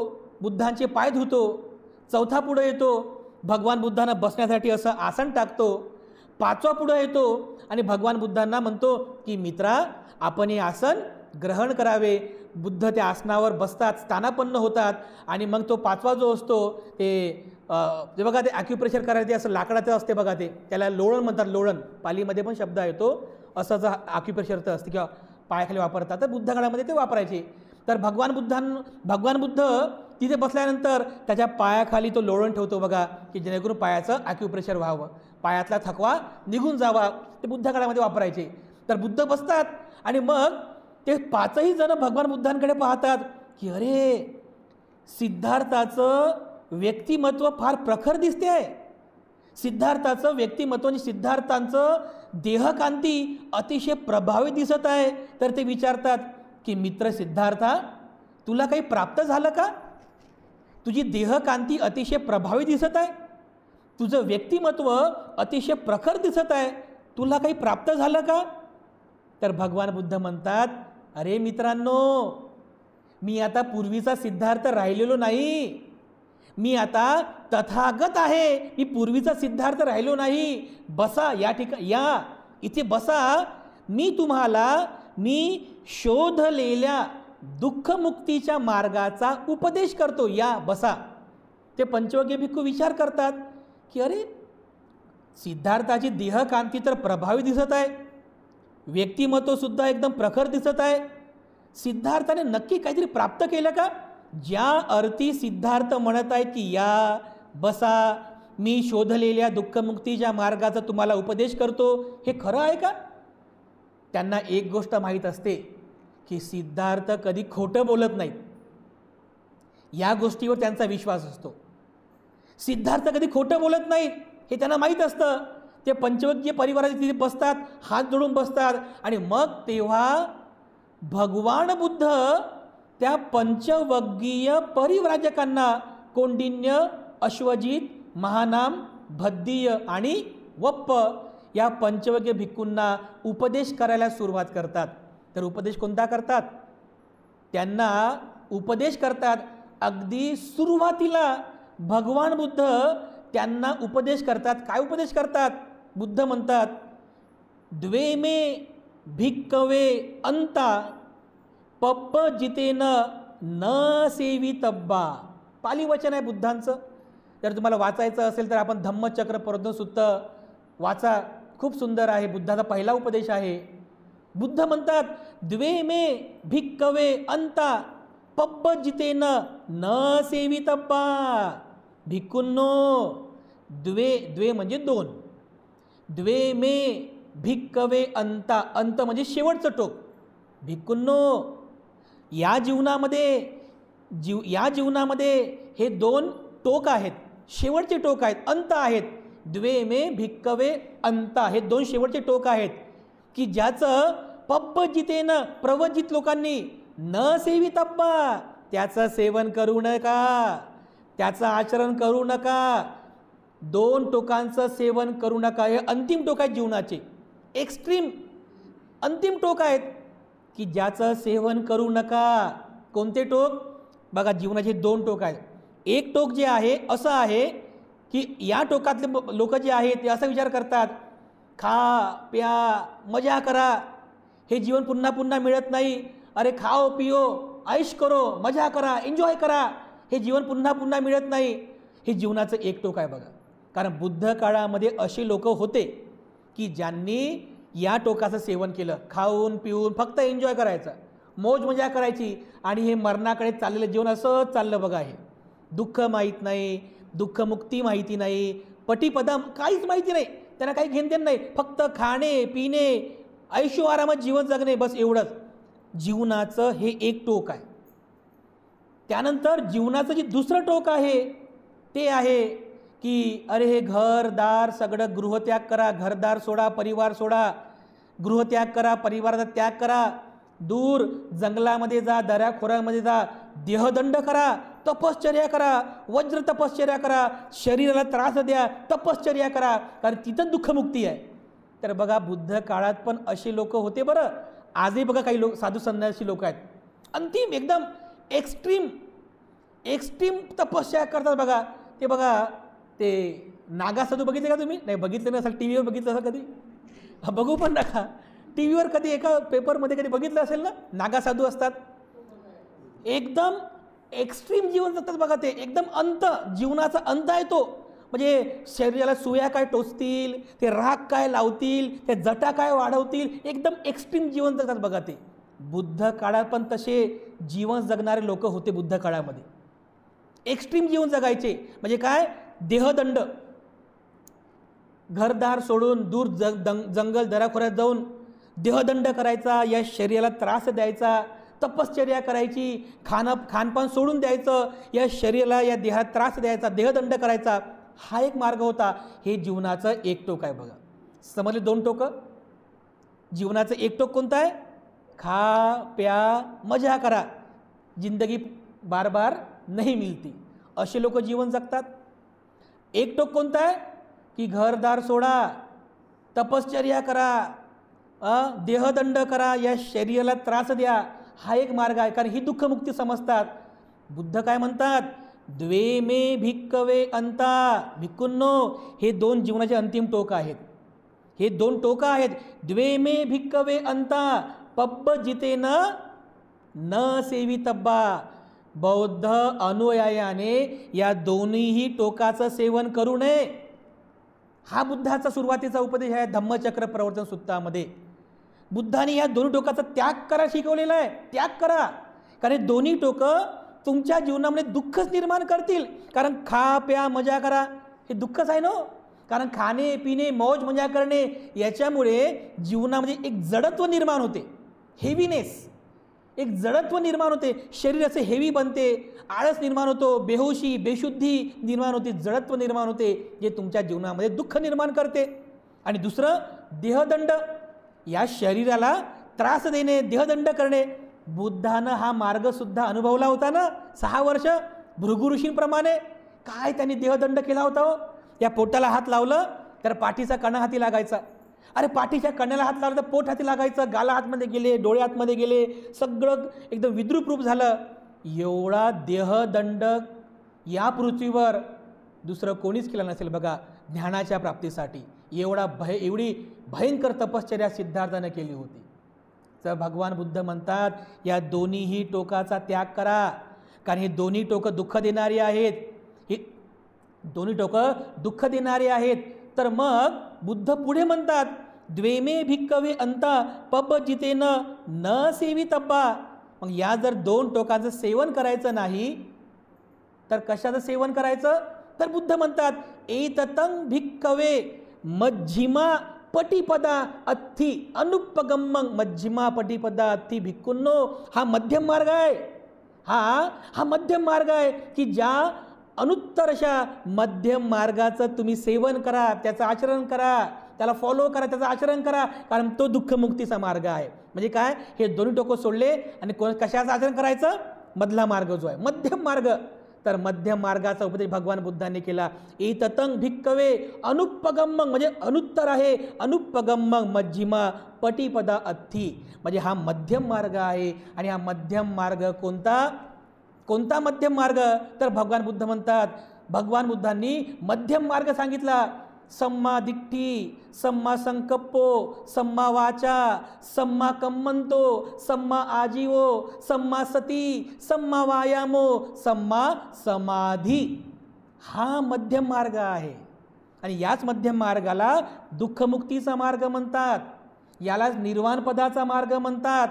बुद्धांचे पाय धुतो. चौथा पुढे येतो, भगवान बुद्धांना बसण्यासाठी असं आसन टाकतो. पाचवा पुढे येतो आणि भगवान बुद्धांना म्हणतो की मित्रा, आपण हे आसन ग्रहण करावे. बुद्ध त्या आसनावर बसतात, स्थानापन्न होतात. आणि मग तो पाचवा जो असतो ते बघा, ते ॲक्युप्रेशर करायचे असं लाकडाचं असते बघा, ते त्याला लोळण म्हणतात. लोळण पालीमध्ये पण शब्द आहे तो, असं जर ॲक्युप्रेशरचं असते किंवा पायाखाली वापरतात, तर बुद्ध काळामध्ये ते वापरायचे. तर भगवान बुद्ध तिथे बसल्यानंतर त्याच्या पायाखाली तो लोळण ठेवतो बघा, की जेणेकरून पायाचं ॲक्युप्रेशर व्हावं, पायातला थकवा निघून जावा. ते बुद्ध काळामध्ये वापरायचे. तर बुद्ध बसतात आणि मग ते पाचही जण भगवान बुद्धांकडे पाहतात की अरे, सिद्धार्थाचं व्यक्तिमत्व फार प्रखर दिसते आहे. सिद्धार्थाचं व्यक्तिमत्व आणि सिद्धार्थांचं देहकांती अतिशय प्रभावी दिसत आहे. तर ते विचारतात की मित्र सिद्धार्था, तुला काही प्राप्त झालं का? तुझी देहकांती अतिशय प्रभावी दिसत आहे, तुझं व्यक्तिमत्व अतिशय प्रखर दिसत आहे, तुला काही प्राप्त झालं का? तर भगवान बुद्ध म्हणतात, अरे मित्रांनो, मी आता पूर्वीचा सिद्धार्थ राहिलेलो नाही, मी आता तथागत आहे, मी पूर्वीचा सिद्धार्थ राहिलो नाही. बसा, या ठिकाणी या, इथे बसा, मी शोधलेल्या दुःखमुक्तीच्या मार्गाचा उपदेश करतो, या बसा. ते पंचवग्गीय भिक्खू विचार करतात की अरे, सिद्धार्थाची देहकांती तर प्रभावी दिसत आहे, व्यक्तिमत्व सुद्धा एकदम प्रखर दिसत आहे. सिद्धार्थाने नक्की काहीतरी प्राप्त केलं का? ज्या अर्थी सिद्धार्थ म्हणत आहेत की या बसा, मी शोधलेल्या दुःखमुक्तीच्या मार्गाचा तुम्हाला उपदेश करतो, हे खरं आहे का? त्यांना एक गोष्ट माहीत असते की सिद्धार्थ कधी खोटं बोलत नाहीत, या गोष्टीवर त्यांचा विश्वास असतो. सिद्धार्थ कधी खोटं बोलत नाहीत हे त्यांना माहीत असतं. ते पंचवग्गीय परिवाराचे तिथे बसतात, हात जोडून बसतात. आणि मग तेव्हा भगवान बुद्ध त्या पंचवग्गीय परिव्राजकांना कौंडिन्य, अश्वजित, महानाम, भद्दीय आणि वप्प या पंचवग्गीय भिक्खूंना उपदेश करायला सुरुवात करतात. तर उपदेश कोणता करतात? त्यांना उपदेश करतात. अगदी सुरुवातीला भगवान बुद्ध त्यांना उपदेश करतात. काय उपदेश करतात? बुद्ध म्हणतात, द्वे मे भिक्कवे अंता पप्प जितेन न सेवितब्बा. पाली वचन आहे बुद्धांचं. जर तुम्हाला वाचायचं असेल तर आपण धम्मचक्र प्रबोधनसूक्त वाचा, खूप सुंदर आहे. बुद्धाचा पहिला उपदेश आहे. बुद्ध म्हणतात, द्वे मे भिक्कवे अंता पप्प जितेन न सेवितब्बा. भिक्खूंनो, द्वे म्हणजे दोन. द्वे मे भिक्कवे अंता, अंत म्हणजे शेवटचं टोक. भिक्खूंनो, या जीवनामध्ये हे दोन टोक आहेत. शेवटचे टोक आहेत, अंत आहेत. द्वे मे भिक्कवे अंत, हे दोन शेवटचे टोक आहेत की ज्याचं पब्बजितेन प्रवजित लोकांनी न सेवितब्बा, त्याचं सेवन करू नका, त्याचं आचरण करू नका. दोन टोकांचं सेवन करू नका. हे अंतिम टोक आहेत जीवनाचे, एक्स्ट्रीम अंतिम टोक आहेत की ज्याचं सेवन करू नका. कोणते टोक? बघा, जीवनाचे दोन टोक आहेत. एक टोक जे आहे असं आहे की या टोकातले लोक जे आहेत ते असा विचार करतात, खा प्या मजा करा, हे जीवन पुन्हा पुन्हा मिळत नाही. अरे खाओ पिओ ऐश करो, मजा करा, एन्जॉय करा, हे जीवन पुन्हा पुन्हा मिळत नाही. हे जीवनाचं एक टोक आहे बघा. कारण बुद्ध काळामध्ये असे लोक होते की ज्यांनी या टोकाचं सेवन केलं, खाऊन पिऊन फक्त एन्जॉय करायचं, मौज मजा करायची, आणि हे मरणाकडे चाललेलं जीवन असंच चाललं बघा. हे दुःख माहीत नाही, दुःखमुक्ती माहिती नाही, पटीपदा काहीच माहिती नाही, त्यांना काही घेणदेण नाही, फक्त खाणे पिणे ऐशो आरामात जीवन जगणे, बस एवढंच जीवनाचं हे एक टोक आहे. त्यानंतर जीवनाचं जे दुसरं टोक आहे ते आहे की अरे हे घरदार सगळं गृहत्याग करा, घरदार सोडा, परिवार सोडा, गृहत्याग करा, परिवाराचा त्याग करा, दूर जंगलामध्ये जा, दऱ्याखोऱ्यामध्ये जा, देहदंड करा, तपश्चर्या करा, वज्र तपश्चर्या करा, शरीराला त्रास द्या, तपश्चर्या करा, कारण तिथं दुःखमुक्ती आहे. तर बघा, बुद्ध काळात पण असे लोक होते बरं. आजही बघा काही लोक साधू संन्यासी लोक आहेत, अंतिम एकदम एक्स्ट्रीम तपश्चर्या करतात बघा. ते बघा, ते नागा साधू बघितले का तुम्ही? नाही बघितलं नसेल, टी व्हीवर बघितलं असेल कधी, बघू पण नका. टी व्हीवर कधी एका पेपरमध्ये कधी बघितलं असेल ना, नागा साधू असतात, एकदम एक्स्ट्रीम जीवन जगतात बघा. ते एकदम अंत, जीवनाचा अंत आहे तो. म्हणजे शरीराला सुया काय टोचतील, ते राग काय लावतील, ते जटा काय वाढवतील, एकदम एक्स्ट्रीम जीवन जगतात बघा. ते बुद्ध काळात पण तसे जीवन जगणारे लोक होते. बुद्ध काळामध्ये एक्स्ट्रीम जीवन जगायचे. म्हणजे काय? देहदंड, घरदार सोडून दूर जंगल दराखोऱ्यात जाऊन देहदंड करायचा, या शरीराला त्रास द्यायचा, तपश्चर्या करायची, खानपान सोडून द्यायचं, या शरीराला या देहात त्रास द्यायचा, देहदंड करायचा, हा एक मार्ग होता. हे जीवनाचं एक टोक आहे बघा. समजले दोन टोकं? जीवनाचं एक टोक कोणतं आहे? खा प्या मजा करा, जिंदगी बार बार नहीं मिलती, असे लोक जीवन जगतात. एक टोक कोणतं आहे? की घरदार सोडा, तपश्चर्या करा, देहदंड करा, या शरीराला त्रास द्या, हा एक मार्ग आहे. कारण ही दुःखमुक्ती समजतात. बुद्ध काय म्हणतात? द्वे मे भिक्कवे अंता. भिक्खूंनो, हे दोन जीवनाचे अंतिम टोक आहेत. हे दोन टोक आहेत. द्वे मे भिक्कवे अंता पब्बजितेन न सेवितब्बा. बौद्ध अनुयायाने या दोन्हीही टोकाचं सेवन करू नये. हा बुद्धाचा सुरुवातीचा उपदेश आहे धम्मचक्र प्रवर्तन सूत्रामध्ये. बुद्धाने या दोन्ही टोकाचा त्याग करा शिकवलेला आहे. त्याग करा, कारण हे दोन्ही टोकं तुमच्या जीवनामध्ये दुःखच निर्माण करतील. कारण खा प्या मजा करा हे दुःखच आहे ना. कारण खाणे पिणे मौज मजा करणे याच्यामुळे जीवनामध्ये एक जडत्व निर्माण होते, हेवीनेस, एक जडत्व निर्माण होते, शरीर असे हेवी बनते, आळस निर्माण होतो, बेहोशी बेशुद्धी निर्माण होते, जडत्व निर्माण होते, जे तुमच्या जीवनामध्ये दुःख निर्माण करते. आणि दुसरं देहदंड, या शरीराला त्रास देणे, देहदंड करणे. बुद्धानं हा मार्ग सुद्धा अनुभवला होता ना. 6 वर्ष भृगु ऋषींप्रमाणे काय त्यांनी देहदंड केला होता हो. या पोटाला हात लावलं तर पाठीचा कणा हाती लागायचा. अरे पाठीच्या कण्याला हात लावला तर पोट हाती लागायचं, गाला हातमध्ये गेले, डोळे हातमध्ये गेले, सगळं एकदम विद्रूप रूप झालं. एवढा देहदंड या पृथ्वीवर दुसरं कोणीच केलं नसेल बघा ज्ञानाच्या प्राप्तीसाठी. एवढी भयंकर तपश्चर्या सिद्धार्थाने केली होती. तर भगवान बुद्ध म्हणतात या दोन्हीही टोकाचा त्याग करा, कारण हे दोन्ही टोकं दुःख देणारी आहेत. हे दोन्ही टोकं दुःख देणारी आहेत. तर मग बुद्ध पुढे म्हणतात द्वेमे भिक्कवे अंता पब्बजितेन न सेवितब्बा. मग या जर दोन टोकांचं सेवन करायचं नाही तर कशाचं सेवन करायचं? तर बुद्ध म्हणतात एततं भिक्कवे मज्जिमा पटिपदा अत्थी अनुपगम्मं. मज्जिमा पटिपदा अत्थी भिक्खूंनो, हा मध्यम मार्ग आहे. हा मध्यम मार्ग आहे की ज्या अनुत्तर अशा मध्यम मार्गाचं तुम्ही सेवन करा, त्याचं आचरण करा, त्याला फॉलो करा, त्याचं आचरण करा, कारण तो दुःखमुक्तीचा मार्ग आहे. म्हणजे काय, हे दोन्ही टोकं सोडले आणि कशाचं आचरण करायचं, मधला मार्ग जो आहे मध्यम मार्ग. तर मध्यम मार्गाचा उपदेश भगवान बुद्धांनी केला. एततं भिक्कवे अनुपगम्मं, म्हणजे अनुत्तर आहे, अनुपगम्मं मज्जिमा पटिपदा अत्थी, म्हणजे हा मध्यम मार्ग आहे. आणि हा मध्यम मार्ग कोणता मध्यम मार्ग, तर भगवान बुद्ध म्हणतात, भगवान बुद्धांनी मध्यम मार्ग सांगितला. सम्मा दिट्ठी, सम्मा संकप्पो, सम्मा वाचा, सम्मा कम्मंतो, सम्मा आजीवो, सम्मा सती, सम्मा वायामो, सम्मा समाधी. हा मध्यम मार्ग आहे. आणि याच मध्यम मार्गाला दुःखमुक्तीचा मार्ग म्हणतात, यालाच निर्वाणपदाचा मार्ग म्हणतात,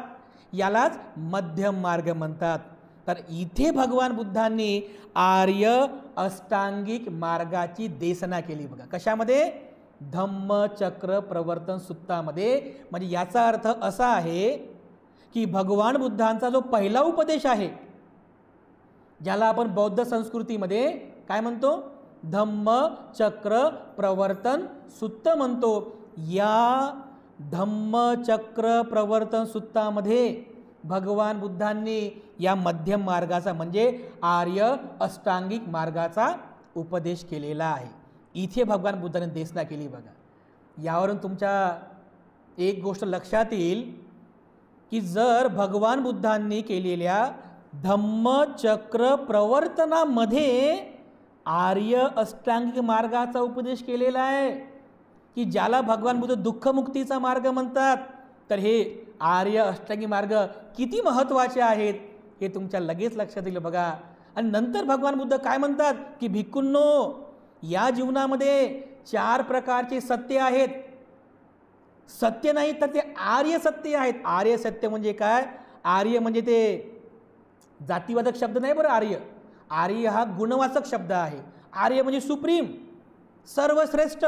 यालाच मध्यम मार्ग म्हणतात. तर इथे भगवान बुद्धांनी आर्य अष्टांगिक मार्गाची देशना केली बघा. कशामध्ये, धम्मचक्र प्रवर्तन सुत्तामध्ये. म्हणजे याचा अर्थ असा आहे की भगवान बुद्धांचा जो पहिला उपदेश आहे, ज्याला आपण बौद्ध संस्कृतीमध्ये काय म्हणतो, धम्मचक्र प्रवर्तन सुत्त म्हणतो, या धम्मचक्र प्रवर्तन सुत्तामध्ये भगवान बुद्धांनी या मध्यम मार्गाचा म्हणजे आर्य अष्टांगिक मार्गाचा उपदेश केलेला आहे. इथे भगवान बुद्धांनी देशना केली बघा. यावरून तुमच्या एक गोष्ट लक्षात येईल की जर भगवान बुद्धांनी केलेल्या धम्मचक्र प्रवर्तनामध्ये आर्य अष्टांगिक मार्गाचा उपदेश केलेला आहे, की ज्याला भगवान बुद्ध दुःखमुक्तीचा मार्ग म्हणतात, तर हे आर्य अष्टांगिक मार्ग किती महत्त्वाचे आहेत हे तुमच्या लगेच लक्षात येईल बघा. आणि नंतर भगवान बुद्ध काय म्हणतात की भिक्खूंनो, या जीवनामध्ये 4 प्रकारचे सत्य आहेत. सत्य नाही तर ते आर्य सत्य आहेत. आर्य सत्य म्हणजे काय, आर्य म्हणजे ते जातीवाचक शब्द नाही बरं. आर्य हा गुणवाचक शब्द आहे. आर्य म्हणजे सुप्रीम, सर्वश्रेष्ठ,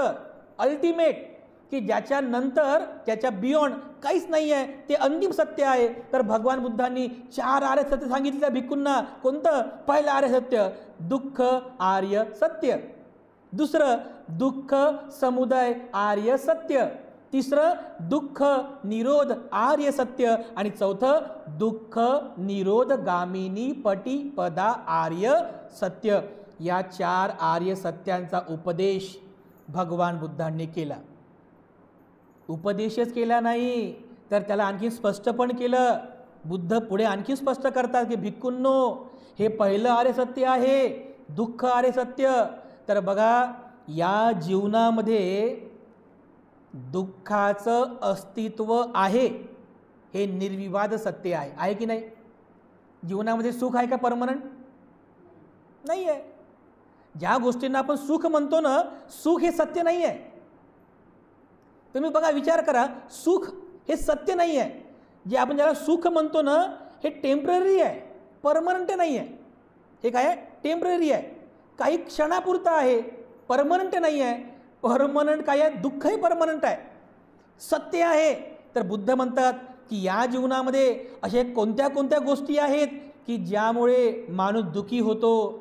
अल्टिमेट, की ज्याच्या नंतर त्याच्या बियॉन्ड काहीच नाही आहे, ते अंतिम सत्य आहे. तर भगवान बुद्धांनी 4 आर्य सत्य सांगितलं भिक्खूंना. कोणतं, पहिलं आर्य सत्य दुःख आर्य सत्य, दुसरं दुःख समुदय आर्य सत्य, तिसरं दुःख निरोध आर्य सत्य, आणि चौथं दुःख निरोध गामिनी पटिपदा आर्य सत्य. या 4 आर्य सत्यांचा उपदेश भगवान बुद्धांनी केला. उपदेशच केला नाही तर त्याला आणखी स्पष्ट पण केलं. बुद्ध पुढे आणखी स्पष्ट करतात की भिक्खूंनो, हे पहिलं आर्य सत्य आहे, दुःख आर्य सत्य. तर बघा, या जीवनामध्ये दुःखाचं अस्तित्व आहे हे निर्विवाद सत्य आहे की नाही. जीवनामध्ये सुख आहे का परमनंट, नाही आहे. ज्या गोष्टींना आपण सुख म्हणतो ना, सुख हे सत्य नाही आहे. तुम्ही बघा, विचार करा, सुख हे सत्य नाही आहे. जे आपण ज्याला सुख म्हणतो ना, हे टेम्पररी आहे, परमनंट नाही आहे. हे काय आहे, टेम्पररी आहे, काही क्षणापुरतं आहे, परमनंट नाही आहे. परमनंट काय आहे, दुःखही परमनंट आहे, सत्य आहे. तर बुद्ध म्हणतात की या जीवनामध्ये अशा कोणत्या गोष्टी आहेत की ज्यामुळे माणूस दुःखी होतो,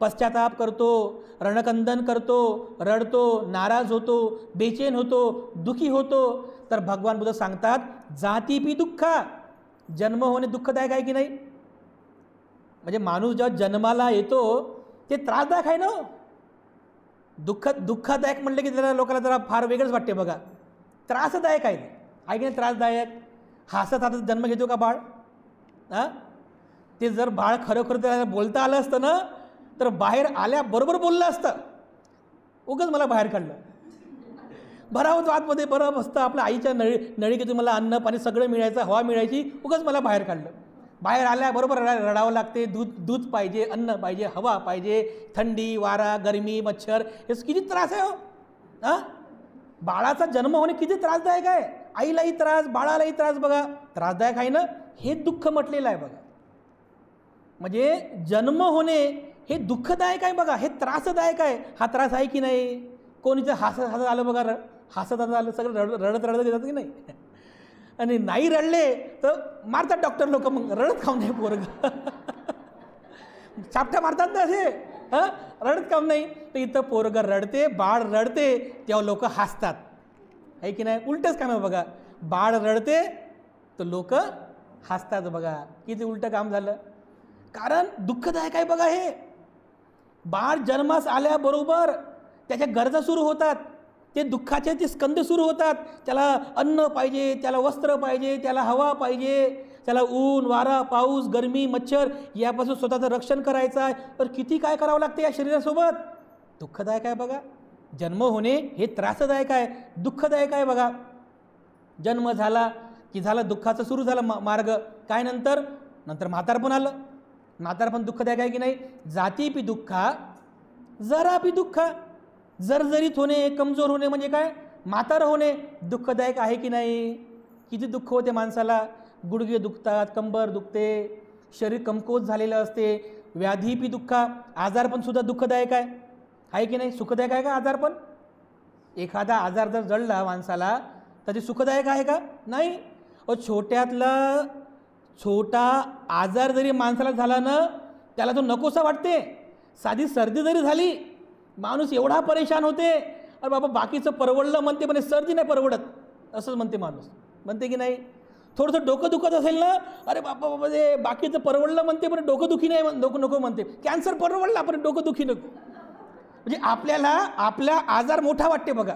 पश्चाताप करतो, रणकंदन करतो, रडतो, नाराज होतो, बेचैन होतो, दुःखी होतो. तर भगवान बुद्ध सांगतात, जातीपी दुःखा, जन्म होणे दुःखदायक आहे की नाही. म्हणजे माणूस जेव्हा जन्माला येतो ते त्रासदायक आहे ना. दुःखदायक म्हटलं की जरा लोकांना जरा फार वेगळंच वाटते बघा. त्रासदायक आहे की नाही, त्रासदायक. हसत हसत जन्म घेतो का बाळ, हां? ते जर बाळ खरोखर त्याला बोलता आलं असतं ना, तर बाहेर आल्याबरोबर बोललं असतं. उगाच मला बाहेर काढलं, बरा होतो आतमध्ये, बरं मस्त आपल्या आईच्या नळीकेतून मला अन्न पाणी सगळं मिळायचं, हवा मिळायची, उगाच मला बाहेर काढलं. बाहेर आल्याबरोबर रडावं लागते. दूध पाहिजे, अन्न पाहिजे, हवा पाहिजे, थंडी, वारा, गरमी, मच्छर, हे किती त्रास आहे हो. हां, बाळाचा जन्म होणे किती त्रासदायक आहे. आईलाही त्रास, बाळालाही त्रास. बघा, त्रासदायक आहे ना. हे दुःख म्हटलेलं आहे बघा. म्हणजे जन्म होणे हे दुःखदायक आहे बघा, हे त्रासदायक आहे. हा त्रास आहे की नाही. कोणीचं हसत आलं बघा, हसत आलं, सगळं रडत येतात की नाही. आणि नाही रडले तर मारतात डॉक्टर लोक, मग रडत खाऊन नाही पोरग, चापट्या मारतात ना असे. हां, रडत काम नाही. तर इथं पोरगं रडते, बाळ रडते, तेव्हा लोक हसतात, आहे की नाही? उलटच काम आहे बघा. बाळ रडते तर लोक हसतात बघा. किती उलटं काम झालं. कारण दुःखदायक आहे बघा हे. बाळ जन्मास आल्याबरोबर त्याच्या गरजा सुरू होतात, ते दुःखाचे ते स्कंद सुरू होतात. त्याला अन्न पाहिजे, त्याला वस्त्र पाहिजे, त्याला हवा पाहिजे, त्याला ऊन वारा पाऊस गरमी मच्छर यापासून स्वतःचं रक्षण करायचं आहे. तर किती काय करावं लागते या शरीरासोबत. दुःखदायक आहे बघा. जन्म होणे हे त्रासदायक आहे, दुःखदायक आहे बघा. जन्म झाला की झालं, दुःखाचं सुरू झालं मार्ग. काय नंतर म्हातारपण आलं. म्हातारपण दुःखदायक आहे की नाही. जातीपी दुःखा जरापी दुःखा. जर्जरीत होणे, कमजोर होणे म्हणजे काय, म्हातार होणे दुःखदायक आहे की नाही. किती दुःख होते माणसाला. गुडघे दुखतात, कंबर दुखते, शरीर कमकुवत झालेलं असते. व्याधीपी दुःखा, आजारपण सुद्धा दुःखदायक आहे की नाही. सुखदायक आहे का आजारपण. एखादा आजार जर जळला माणसाला तर ते सुखदायक आहे का, नाही. छोट्यातला छोटा आजार जरी माणसाला झाला ना, त्याला तो नकोसा वाटते. साधी सर्दी जरी झाली माणूस एवढा परेशान होते. अरे बाबा बाकीचं परवडलं म्हणते, पण सर्दी नाही परवडत असंच म्हणते माणूस, म्हणते की नाही. थोडंसं डोकं दुखत असेल ना, अरे बाबा ते बाकीचं परवडलं म्हणते, पण डोकं दुखी नाही, नको म्हणते. कॅन्सर परवडला पण डोकं दुखी नको. म्हणजे आपल्याला आपला आजार मोठा वाटते बघा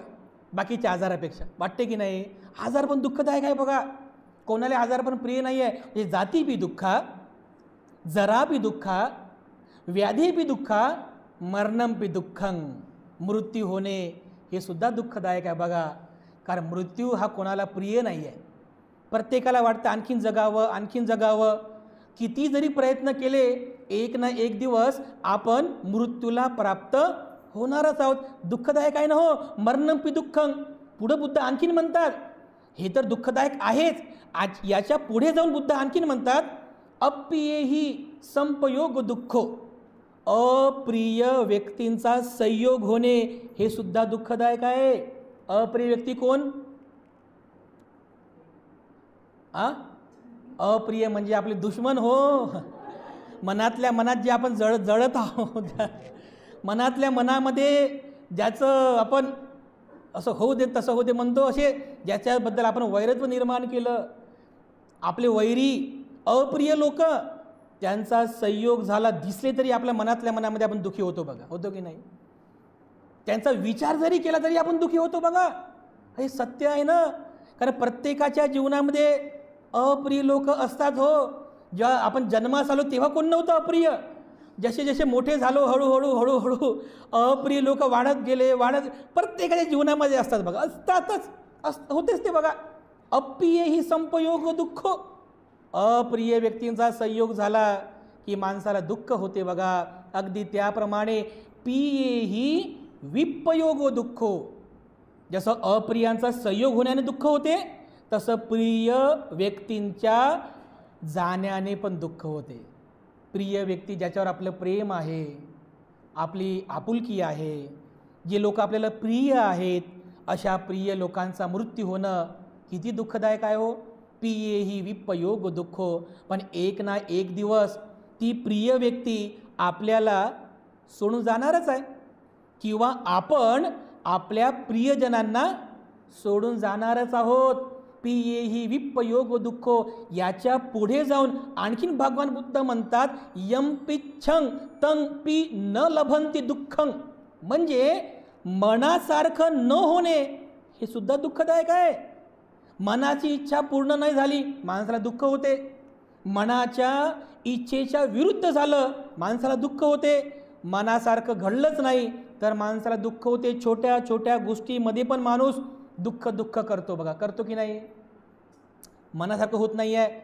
बाकीच्या आजारापेक्षा, वाटते की नाही. आजार पण दुःखदायक आहे बघा. कोणाला आजार पण प्रिय नाही आहे. म्हणजे जातीपी दुःखा जरापी दुःखा व्याधीपी दुःखा मरणंपी दुःखं. मृत्यू होणे हे सुद्धा दुःखदायक आहे बघा. कारण मृत्यू हा कोणाला प्रिय नाही आहे. प्रत्येकाला वाटतं आणखीन जगावं. किती जरी प्रयत्न केले, एक ना एक दिवस आपण मृत्यूला प्राप्त होणारच आहोत. दुःखदायक आहे ना हो. मरणंपी दुःखं. पुढं बुद्ध आणखीन म्हणतात, हे तर दुःखदायक आहेच. आज याच्या पुढे जाऊन बुद्ध आणखीन म्हणतात, अप्रियेही संपयोग दुःखो. अप्रिय व्यक्तींचा संयोग होणे हे सुद्धा दुःखदायक आहे. अप्रिय व्यक्ती कोण. अप्रिय म्हणजे आपले दुश्मन हो. मनातल्या मनात जे आपण जळत आहोत, मनातल्या मनामध्ये ज्याचं आपण असं होऊ दे तसं होऊ दे म्हणतो, असे ज्याच्याबद्दल आपण वैरत्व निर्माण केलं, आपले वैरी अप्रिय लोक, त्यांचा संयोग झाला दिसले तरी आपल्या मनातल्या मनामध्ये आपण दुःखी होतो बघा. होतो की नाही. त्यांचा विचार जरी केला तरी आपण दुःखी होतो बघा. हे सत्य आहे ना. कारण प्रत्येकाच्या जीवनामध्ये अप्रिय लोक असतात हो. जेव्हा आपण जन्मास आलो तेव्हा कोण नव्हतं अप्रिय. जसे जसे मोठे झालो हळूहळू अप्रिय लोक वाढत गेले. प्रत्येकाच्या जीवनामध्ये असतात बघा. होतेच ते बघा. अप्रिय ही संपयोग दुःख. अप्रिय व्यक्तींचा संयोग झाला की माणसाला दुःख होते बघा. अगदी त्याप्रमाणे पिये ही विपयोग दुःख. जसं अप्रियांचा संयोग होण्याने दुःख होते, तसं प्रिय व्यक्तींच्या जाण्याने पण दुःख होते. प्रिय व्यक्ती ज्याच्यावर आपलं प्रेम आहे, आपली आपुलकी आहे, जे लोक आपल्याला प्रिय आहेत, अशा प्रिय लोकांचा मृत्यू होणं किती दुःखदायक आहे हो. पिये ही विपयोग दुःख. पण एक ना एक दिवस ती प्रिय व्यक्ती आपल्याला सोडून जाणारच आहे, किंवा आपण आपल्या प्रियजनांना सोडून जाणारच आहोत. पिये ही विपयोग दुःख. याच्या पुढे जाऊन आणखीन भगवान बुद्ध म्हणतात, यम पिच्छं तं पी न लभंती दुःखं. म्हणजे मनासारखं न होणे हे सुद्धा दुःखदायक आहे. मनाची इच्छा पूर्ण नाही झाली माणसाला दुःख होते. मनाच्या इच्छेच्या विरुद्ध झालं माणसाला दुःख होते. मनासारखं घडलंच नाही तर माणसाला दुःख होते. छोट्या छोट्या गोष्टीमध्ये पण माणूस दुःख करतो बघा. करतो की नाही. मनासारखं होत नाही आहे,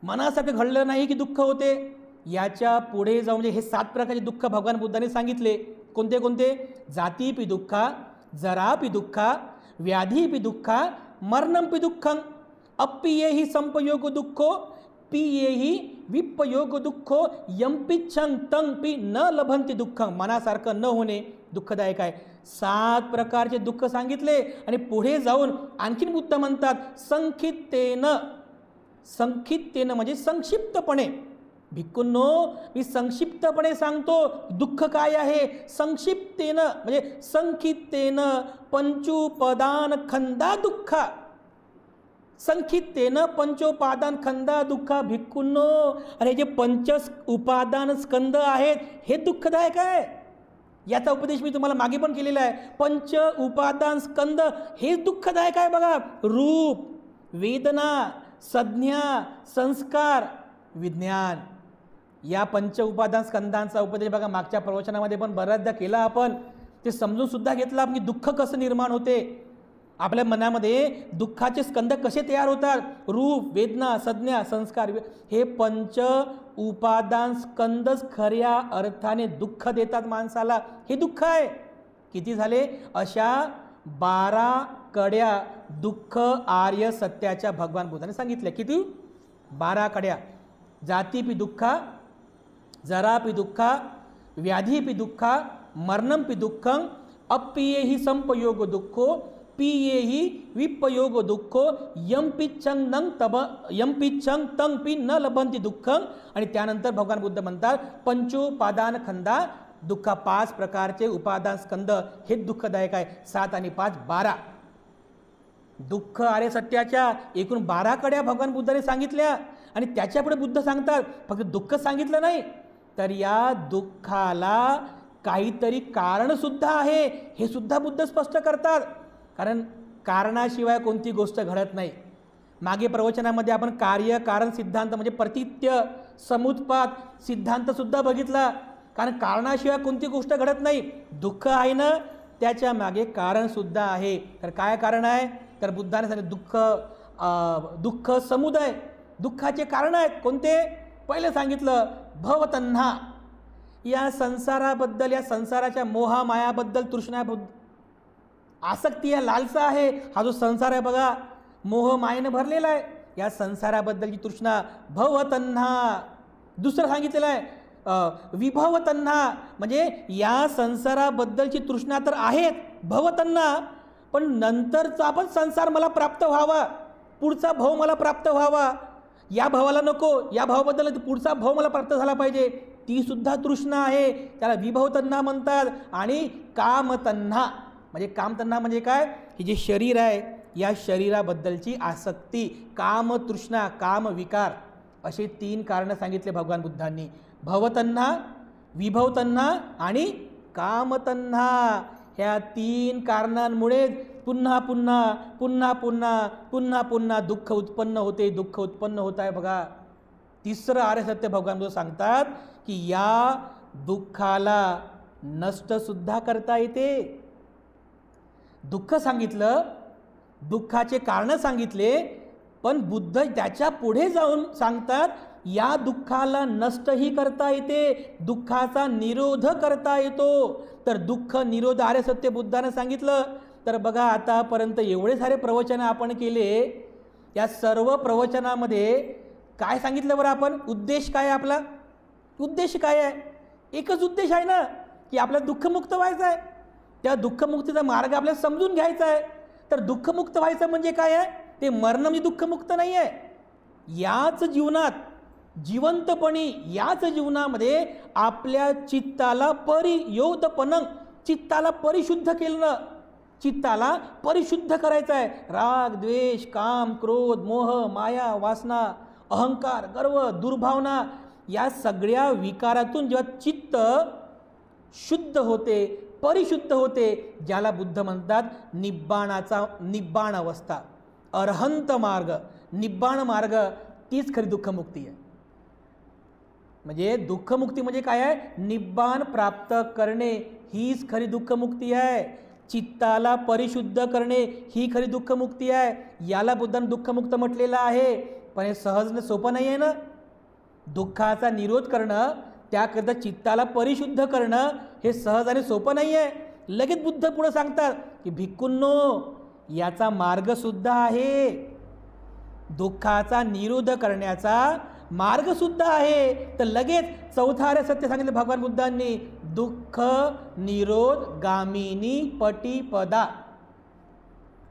मनासारखं घडलं नाही की दुःख होते. याच्या पुढे जाऊन म्हणजे हे 7 प्रकारचे दुःख भगवान बुद्धाने सांगितले. कोणते कोणते. जातीपी दुःखा जरापी दुःखा व्याधीपी दुःखा मरणंपी दुःखं. अप्रिये ही संपयोग दुःखो पिये ही विपयोग दुःखो यंपिच्छं तं पी न लभंती दुःखं. मनासारखं न होणे दुःखदायक आहे. 7 प्रकारचे दुःख सांगितले. आणि पुढे जाऊन आणखीन बुद्ध म्हणतात, संक्षिप्तेन म्हणजे संक्षिप्तपणे भिक्खूंनो, मी संक्षिप्तपणे सांगतो दुःख काय आहे. संक्षिप्तेनं म्हणजे संक्षिप्तेनं पंचोपादान खंदा दुःखा, संक्षिप्तेनं पंचोपादान खंदा दुःखा. भिक्खूंनो, अरे जे पंच उपादान स्कंद आहेत हे दुःखदायक आहे. याचा उपदेश मी तुम्हाला मागे पण केलेला आहे. पंच उपादान स्कंद हे दुःखदायक आहे. बघा, रूप, वेदना, संज्ञा, संस्कार, विज्ञान, या पंच उपादान स्कंदांचा उपदेश बघा मागच्या प्रवचनामध्ये पण बऱ्याचदा केला आपण. ते समजून सुद्धा घेतला की दुःख कसं निर्माण होते, आपल्या मनामध्ये दुःखाचे स्कंद कसे तयार होतात. रूप, वेदना, संज्ञा, संस्कार, हे पंच उपादान स्कंदच खऱ्या अर्थाने दुःख देतात माणसाला. हे दुःख आहे. किती झाले? अशा 12 कड्या दुःख आर्य सत्याच्या भगवान बुद्धाने सांगितल्या. किती? 12 कड्या. जातीपि दुःखा, जरापि दुःखा, व्याधीपि दुःखा, मरणंपि दुःखं, अप्रियेहि संपयोग दुःखो, पियेहि विपयोग दुःखो, यमपिच्छं तं पि न लभंती दुःखं. आणि त्यानंतर भगवान बुद्ध म्हणतात पंचोपादान खंदा दुःख. 5 प्रकारचे उपादान स्कंद हे दुःखदायक आहे. 7 आणि 5 12. दुःख आर्य सत्याच्या एकूण 12 कड्या भगवान बुद्धाने सांगितल्या. आणि त्याच्यापुढे बुद्ध सांगतात फक्त दुःख सांगितलं नाही, तर या दुःखाला काहीतरी कारण सुद्धा आहे हे सुद्धा बुद्ध स्पष्ट करतात. कारण कारणाशिवाय कोणती गोष्ट घडत नाही. मागे प्रवचनामध्ये आपण कार्य कारण सिद्धांत म्हणजे प्रतित्य समुत्पाद सिद्धांत सुद्धा बघितला. कारण कारणाशिवाय कोणती गोष्ट घडत नाही. दुःख आहे ना, त्याच्या मागे कारण सुद्धा आहे. तर काय कारण आहे? तर बुद्धाने सांगितलं दुःख समुदय. दुःखाचे कारण आहेत कोणते? पहिले सांगितलं भवतन्हा, या संसाराबद्दल, या संसाराच्या मोहा मायाबद्दल, तृष्णाबद्दल आसक्ती, या लालसा आहे. हा जो संसार आहे बघा, मोह मायेनं भरलेला आहे. या संसाराबद्दलची तृष्णा भवतन्हा. दुसरं सांगितलेलं आहे विभवतन्हा, म्हणजे या संसाराबद्दलची तृष्णा तर आहेत भवतन्हा, पण नंतरचा पण संसार मला प्राप्त व्हावा, पुढचा भाव मला प्राप्त व्हावा. या भावाला नको, या भावाबद्दल पुढचा भाव मला प्राप्त झाला पाहिजे, ती सुद्धा तृष्णा आहे. त्याला विभवतन्हा म्हणतात. आणि कामतन्हा, म्हणजे कामतन्हा म्हणजे काय? हे जे शरीर आहे या शरीराबद्दलची आसक्ती, काम तृष्णा, काम विकार, असे 3 कारणं सांगितले भगवान बुद्धांनी. भवतन्हा, विभवतन्हा आणि कामतन्हा. ह्या 3 कारणांमुळे पुन्हा पुन्हा पुन्हा पुन्हा पुन्हा पुन्हा दुःख उत्पन्न होते. दुःख उत्पन्न होत आहे बघा. तिसरं आर्य सत्य भगवान बुद्ध सांगतात की या दुःखाला नष्ट सुद्धा करता येते. दुःख सांगितलं, दुःखाचे कारण सांगितले, पण बुद्ध त्याच्या पुढे जाऊन सांगतात या दुःखाला नष्टही करता येते, दुःखाचा निरोध करता येतो. तर दुःख निरोध आर्य सत्य बुद्धाने सांगितलं. तर बघा, आतापर्यंत एवढे सारे प्रवचन आपण केले, या सर्व प्रवचनामध्ये काय सांगितलं बरं आपण? उद्देश काय आपला? उद्देश काय आहे? एकच उद्देश आहे ना, की आपल्याला दुःखमुक्त व्हायचं आहे. त्या दुःखमुक्तीचा मार्ग आपल्याला समजून घ्यायचा आहे. तर दुःखमुक्त व्हायचं म्हणजे काय आहे? ते मरण म्हणजे दुःखमुक्त नाही आहे. याच जीवनात, जिवंतपणी याच जीवनामध्ये आपल्या चित्ताला परियोधपणं, चित्ताला परिशुद्ध केलं, चित्ताला परिशुद्ध करायचं आहे. राग, द्वेष, काम, क्रोध, मोह, माया, वासना, अहंकार, गर्व, दुर्भावना, या सगळ्या विकारातून जेव्हा चित्त शुद्ध होते, परिशुद्ध होते, ज्याला बुद्ध म्हणतात निब्बाण अवस्था, अरहंत मार्ग, निब्बाण मार्ग, तीच खरी दुःखमुक्ती आहे. म्हणजे दुःखमुक्ती म्हणजे काय आहे? निब्बाण प्राप्त करणे, हीच खरी दुःखमुक्ती आहे. चित्ताला परिशुद्ध करणे ही खरी दुःखमुक्ती आहे. याला बुद्धाने दुःखमुक्त म्हटलेलं आहे. पण हे सहज सोपं नाही आहे ना. दुःखाचा निरोध करणं, त्याकरता चित्ताला परिशुद्ध करणं हे सहज आणि सोपं नाही आहे. लगेच बुद्ध पुढे सांगतात की भिक्खूंनो, याचा मार्ग सुद्धा आहे, दुःखाचा निरोध करण्याचा मार्ग सुद्धा आहे. तर लगेच चौथा आर्य सत्य सांगितलं भगवान बुद्धांनी, दुःख निरोध गामिनी पटिपदा.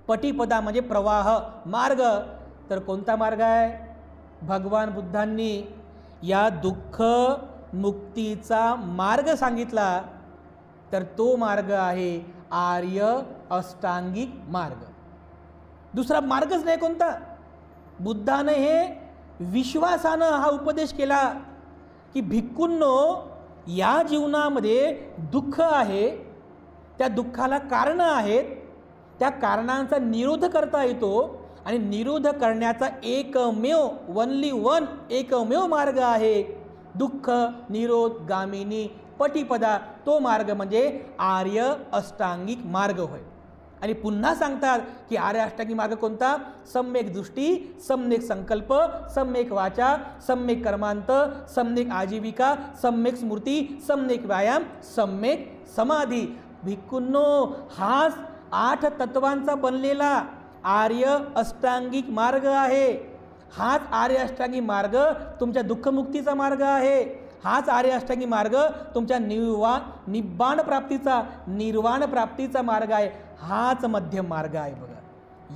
पटिपदा म्हणजे प्रवाह, मार्ग. तर कोणता मार्ग आहे? भगवान बुद्धांनी या दुःख मुक्तीचा मार्ग सांगितला तर तो मार्ग आहे आर्य अष्टांगिक मार्ग. दुसरा मार्गच नाही कोणता. बुद्धाने हे विश्वासानं हा उपदेश केला की भिक्खूंनो, या जीवनामध्ये दुःख आहे, त्या दुःखाला कारणं आहेत, त्या कारणांचा निरोध करता येतो आणि निरोध करण्याचा एकमेव एकमेव मार्ग आहे दुःख निरोध गामिनी पटिपदा. तो मार्ग म्हणजे आर्य अष्टांगिक मार्ग होय. आणि पुन्हा सांगतात की आर्य अष्टांगिक मार्ग कोणता? सम्यक दृष्टी, सम्यक संकल्प, सम्यक वाचा, सम्यक कर्मांत, सम्यक आजीविका, सम्यक स्मृती, सम्यक व्यायाम, सम्यक समाधी. भिक्खूंनो, हाच 8 तत्वांचा बनलेला आर्य अष्टांगिक मार्ग आहे. हाच आर्य अष्टांगिक मार्ग तुमच्या दुःखमुक्तीचा मार्ग आहे. हाच आर्य अष्टांगिक मार्ग तुमच्या निर्वाण प्राप्तीचा मार्ग आहे. हाच मध्यम मार्ग आहे. बघा,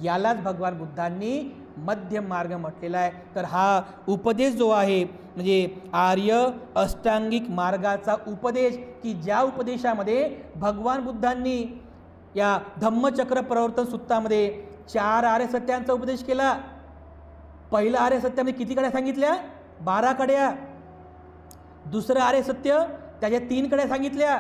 यालाच भगवान बुद्धांनी मध्यम मार्ग म्हटलेला आहे. तर हा उपदेश जो आहे म्हणजे आर्य अष्टांगिक मार्गाचा उपदेश, की ज्या उपदेशामध्ये भगवान बुद्धांनी या धम्मचक्र प्रवर्तन सूत्रामध्ये 4 आर्य सत्यांचा उपदेश केला. पहिलं आर्य सत्यामध्ये किती कड्या सांगितल्या? 12 कड्या. दुसरं आर्य सत्य त्याच्या 3 कड्या सांगितल्या.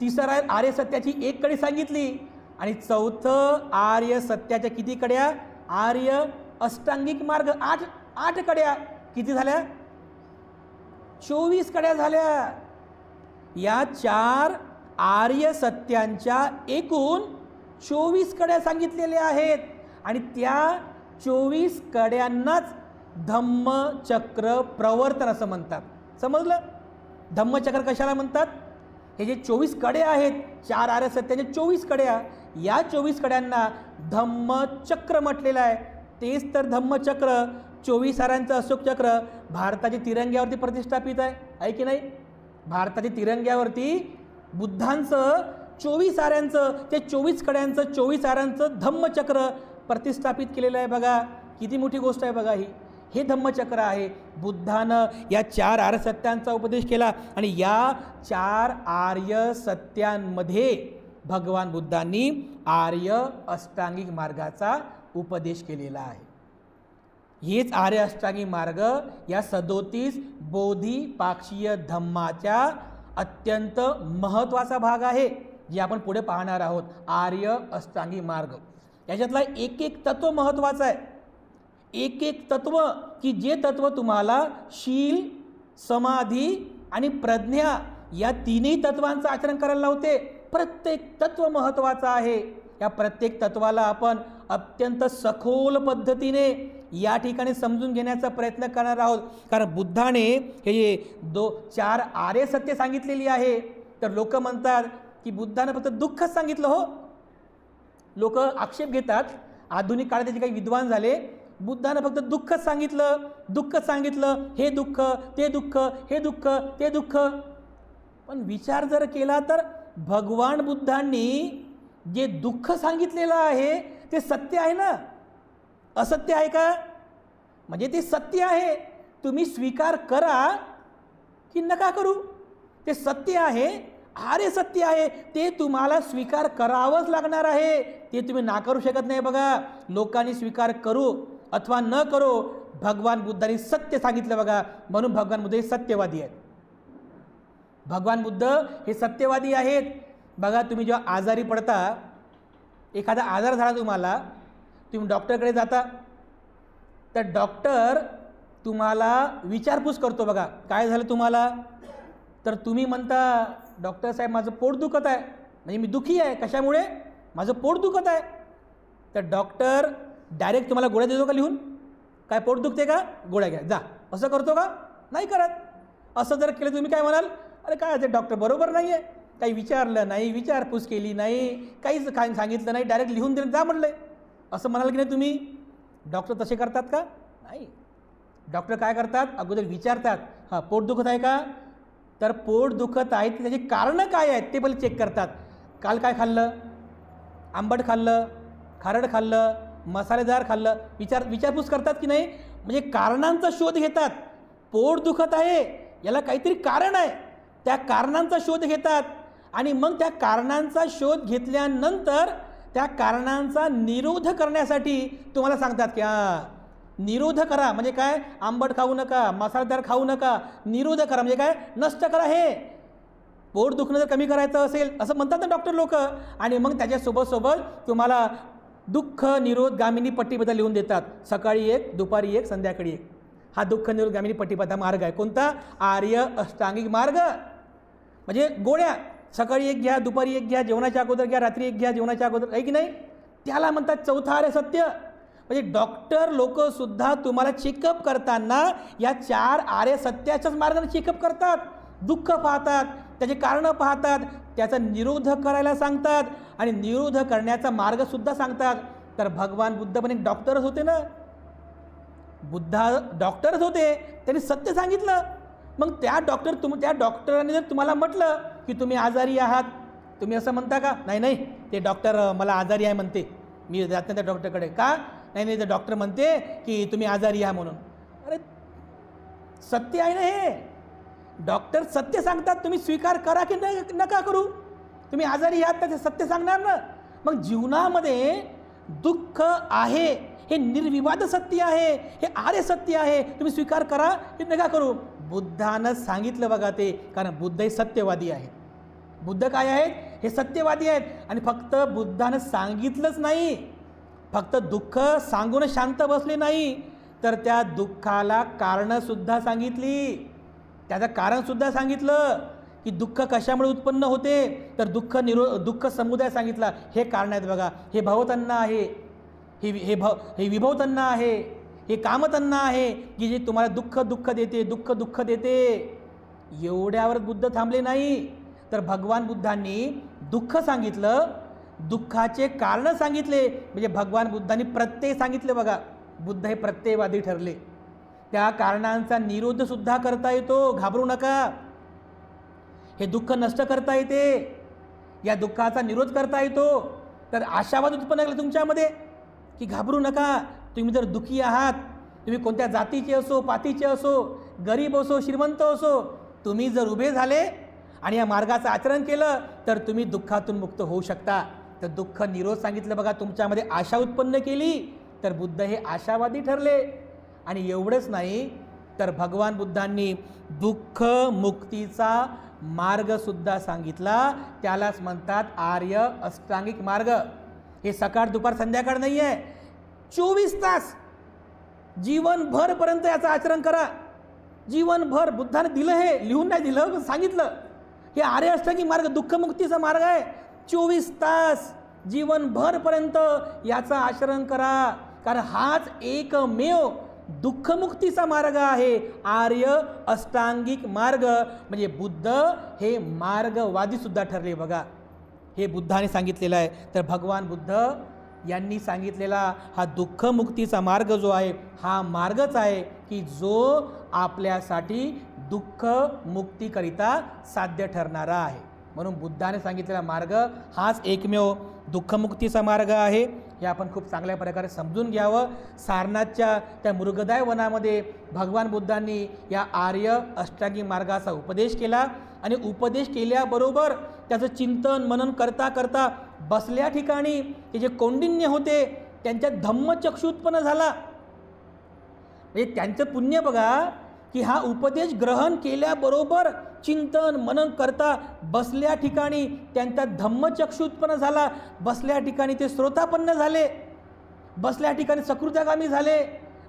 तिसरं आर्य सत्याची 1 कडी सांगितली. आणि चौथं आर्य सत्याच्या किती कड्या? आर्य अष्टांगिक मार्ग 8 कड्या. किती झाल्या? 24 कड्या झाल्या. या 4 आर्य सत्यांच्या एकूण 24 कड्या सांगितलेल्या आहेत. आणि त्या 24 कड्यांनाच धम्मचक्र प्रवर्तन असं म्हणतात. समजलं? धम्मचक्र कशाला म्हणतात? हे जे 24 कड्या आहेत, 4 आर्य सत्याच्या 24 कड्या, या 24 कड्यांना धम्मचक्र म्हटलेलं आहे. तेच तर धम्मचक्र 24 आऱ्यांचं अशोक चक्र भारताच्या तिरंग्यावरती प्रतिष्ठापित आहे की नाही? भारताच्या तिरंग्यावरती बुद्धांचं 24 आऱ्यांचं, ते 24 कड्यांचं 24 आऱ्यांचं धम्मचक्र प्रतिष्ठापित केलेलं आहे. बघा किती मोठी गोष्ट आहे. बघा, हे धम्मचक्र आहे. बुद्धानं या 4 आर्य सत्यांचा उपदेश केला आणि या 4 आर्य सत्यांमध्ये भगवान बुद्धांनी आर्य अष्टांगिक मार्गाचा उपदेश केलेला आहे. हेच आर्य अष्टांगिक मार्ग या 37 बोधिपाक्षीय धम्माच्या अत्यंत महत्त्वाचा भाग आहे, जे आपण पुढे पाहणार आहोत. आर्य अष्टांगिक मार्ग याच्यातला एक तत्व महत्त्वाचं आहे. एक तत्व, की जे तत्व तुम्हाला शील, समाधी आणि प्रज्ञा या 3ही तत्वांचं आचरण करायला लावते. प्रत्येक तत्व महत्त्वाचं आहे. या प्रत्येक तत्वाला आपण अत्यंत सखोल पद्धतीने या ठिकाणी समजून घेण्याचा प्रयत्न करणार आहोत. कारण बुद्धाने हे 4 आर्य सत्य सांगितलेली आहे. तर लोक म्हणतात की बुद्धाने फक्त दुःखच सांगितलं. हो, लोक आक्षेप घेतात, आधुनिक काळात जे काही विद्वान झाले, बुद्धाने फक्त दुःखच सांगितलं, हे दुःख ते दुःख, हे दुःख ते दुःख. पण विचार जर केला तर भगवान बुद्धांनी जे दुःख सांगितलेलं आहे ते सत्य आहे ना? असत्य आहे का? म्हणजे ते सत्य आहे. तुम्ही स्वीकार करा की नका करू, ते सत्य आहे. आर्य सत्य आहे, ते तुम्हाला स्वीकार करावंच लागणार आहे. ते तुम्ही नाकारू शकत नाही. बघा, लोकांनी स्वीकार करू अथवा न करो, भगवान बुद्धांनी सत्य सांगितलं. बघा, म्हणून भगवान बुद्ध हे सत्यवादी आहेत. भगवान बुद्ध हे सत्यवादी आहेत. बघा, तुम्ही जेव्हा आजारी पडता, एखादा आजार झाला तुम्हाला, तुम्ही डॉक्टरकडे जाता, तर डॉक्टर तुम्हाला विचारपूस करतो. बघा, काय झालं तुम्हाला? तर तुम्ही म्हणता, डॉक्टर साहेब माझं पोट दुखत आहे. म्हणजे मी दुखी आहे. कशामुळे? माझं पोट दुखत आहे. तर डॉक्टर डायरेक्ट तुम्हाला गोळ्या देतो का लिहून? काय पोट दुखते का? गोळ्या घ्या, जा, असं करतो का? नाही करत. असं जर केलं तुम्ही काय म्हणाल? अरे काय ते डॉक्टर बरोबर नाही आहे, काही विचारलं नाही, विचारपूस केली नाही, काहीच सांगितलं नाही, डायरेक्ट लिहून दिलं, जा म्हणलं, असं म्हणाल की नाही तुम्ही? डॉक्टर तसे करतात का? नाही. डॉक्टर काय करतात? अगोदर विचारतात, हां पोट दुखत आहे का? तर पोट दुखत आहे त्याची कारणं काय आहेत ते पहिले चेक करतात. काल काय खाल्लं? आंबट खाल्लं, खारड खाल्लं, मसालेदार खाल्लं? विचारपूस करतात की नाही? म्हणजे कारणांचा शोध घेतात. पोट दुखत आहे, याला काहीतरी कारण आहे, त्या कारणांचा शोध घेतात आणि मग त्या कारणांचा शोध घेतल्यानंतर त्या कारणांचा निरोध करण्यासाठी तुम्हाला सांगतात की निरोध करा. म्हणजे काय? आंबट खाऊ नका, मसालेदार खाऊ नका, निरोध करा म्हणजे काय? नष्ट करा. हे पोट दुखणं जर कमी करायचं असेल असं म्हणतात ना डॉक्टर लोक, आणि मग त्याच्यासोबत तुम्हाला दुःख निरोधगामिनी पट्टीबद्दल लिहून देतात. सकाळी एक, दुपारी एक, संध्याकाळी एक. हा दुःख निरोधगामिनी पट्टीबद्ध मार्ग आहे. कोणता? आर्य अष्टांगिक मार्ग. म्हणजे गोळ्या सकाळी एक घ्या, दुपारी एक घ्या, जेवणाच्या अगोदर घ्या, रात्री एक घ्या, जेवणाच्या अगोदर, आहे की नाही? त्याला म्हणतात चौथा आर्य सत्य. म्हणजे डॉक्टर लोक सुद्धा तुम्हाला चेकअप करताना या 4 आर्य सत्याच्याच मार्गाने चेकअप करतात. दुःख पाहतात, त्याचे कारणं पाहतात, त्याचा निरोध करायला सांगतात आणि निरोध करण्याचा मार्गसुद्धा सांगतात. तर भगवान बुद्ध पण एक डॉक्टरच होते ना. डॉक्टरच होते, त्यांनी सत्य सांगितलं. मग त्या डॉक्टरांनी जर तुम्हाला म्हटलं की तुम्ही आजारी आहात, तुम्ही असं म्हणता का? नाही, ते डॉक्टर मला आजारी आहे म्हणते, मी जात नाही त्या डॉक्टरकडे. का? नाही, ते डॉक्टर म्हणते की तुम्ही आजारी आहात म्हणून. अरे सत्य आहे ना हे. डॉक्टर सत्य सांगतात, तुम्ही स्वीकार करा की नका करू. तुम्ही आजारी आहात तर ते सत्य सांगणार ना. मग जीवनामध्ये दुःख आहे हे निर्विवाद सत्य आहे, हे आर्य सत्य आहे. तुम्ही स्वीकार करा की नका करू. बुद्धानं सांगितलं बघा ते, कारण बुद्ध हे सत्यवादी आहेत. बुद्ध काय आहेत? हे सत्यवादी आहेत. आणि फक्त बुद्धानं सांगितलंच नाही, फक्त दुःख सांगून शांत बसले नाही, तर त्या दुःखाला कारणंसुद्धा सांगितली. त्याचं कारणसुद्धा सांगितलं की दुःख कशामुळे उत्पन्न होते. तर दुःख समुदाय सांगितला. हे कारण आहेत बघा. हे भवतन्ना आहे, हे विभवतन्ना आहे, हे कामतन्ना आहे की जे तुम्हाला दुःख देते. एवढ्यावर बुद्ध थांबले नाही, तर भगवान बुद्धांनी दुःख सांगितलं, दुःखाचे कारण सांगितले. म्हणजे भगवान बुद्धांनी प्रत्यय सांगितले बघा. बुद्ध हे प्रत्ययवादी ठरले. त्या कारणांचा निरोध सुद्धा करता येतो, घाबरू नका. हे दुःख नष्ट करता येते, या दुःखाचा निरोध करता येतो. तर आशावाद उत्पन्न केला तुमच्यामध्ये की घाबरू नका. तुम्ही जर दुःखी आहात, तुम्ही कोणत्या जातीचे असो, पातीचे असो, गरीब असो, श्रीमंत असो, तुम्ही जर उभे झाले आणि या मार्गाचं आचरण केलं तर तुम्ही दुःखातून मुक्त होऊ शकता. तर दुःख निरोध सांगितलं बघा, तुमच्यामध्ये आशा उत्पन्न केली, तर बुद्ध हे आशावादी ठरले. आणि एवढंच नाही, तर भगवान बुद्धांनी दुःख मुक्तीचा मार्गसुद्धा सांगितला. त्यालाच म्हणतात आर्य अष्टांगिक मार्ग. हे सकाळ दुपार संध्याकाळ नाही आहे, 24 तास जीवनभरपर्यंत याचं आचरण करा. जीवनभर बुद्धाने दिलं, हे लिहून नाही दिलं, सांगितलं. हे आर्य अष्टांगिक मार्ग दुःखमुक्तीचा मार्ग आहे. 24 तास जीवनभरपर्यंत याचं आचरण करा, कारण हाच एकमेव दुःखमुक्तीचा मार्ग आहे, आर्य अष्टांगिक मार्ग. म्हणजे बुद्ध हे मार्गवादी सुद्धा ठरले बघा. हे बुद्धाने सांगितलेलं आहे. तर भगवान बुद्ध यांनी सांगितलेला हा दुःखमुक्तीचा मार्ग जो आहे, हा मार्गच आहे की जो आपल्यासाठी दुःख मुक्तीकरिता साध्य ठरणारा आहे. म्हणून बुद्धाने सांगितलेला मार्ग हाच एकमेव दुःखमुक्तीचा मार्ग आहे. हे आपण खूप चांगल्या प्रकारे समजून घ्यावं. सारनाथच्या त्या मृगदाय वनामध्ये भगवान बुद्धांनी या आर्य अष्टांगिक मार्गाचा उपदेश केला आणि उपदेश केल्याबरोबर त्याचं चिंतन मनन करता करता बसल्या ठिकाणी ते जे कौंडिन्य होते त्यांच्यात धम्मचक्षु उत्पन्न झाला. म्हणजे त्यांचं पुण्य बघा की हा उपदेश ग्रहण केल्याबरोबर चिंतन मनन करता बसल्या ठिकाणी त्यांचा धम्मचक्षु उत्पन्न झाला. बसल्या ठिकाणी ते श्रोतापन्न झाले, बसल्या ठिकाणी सकृतागामी झाले,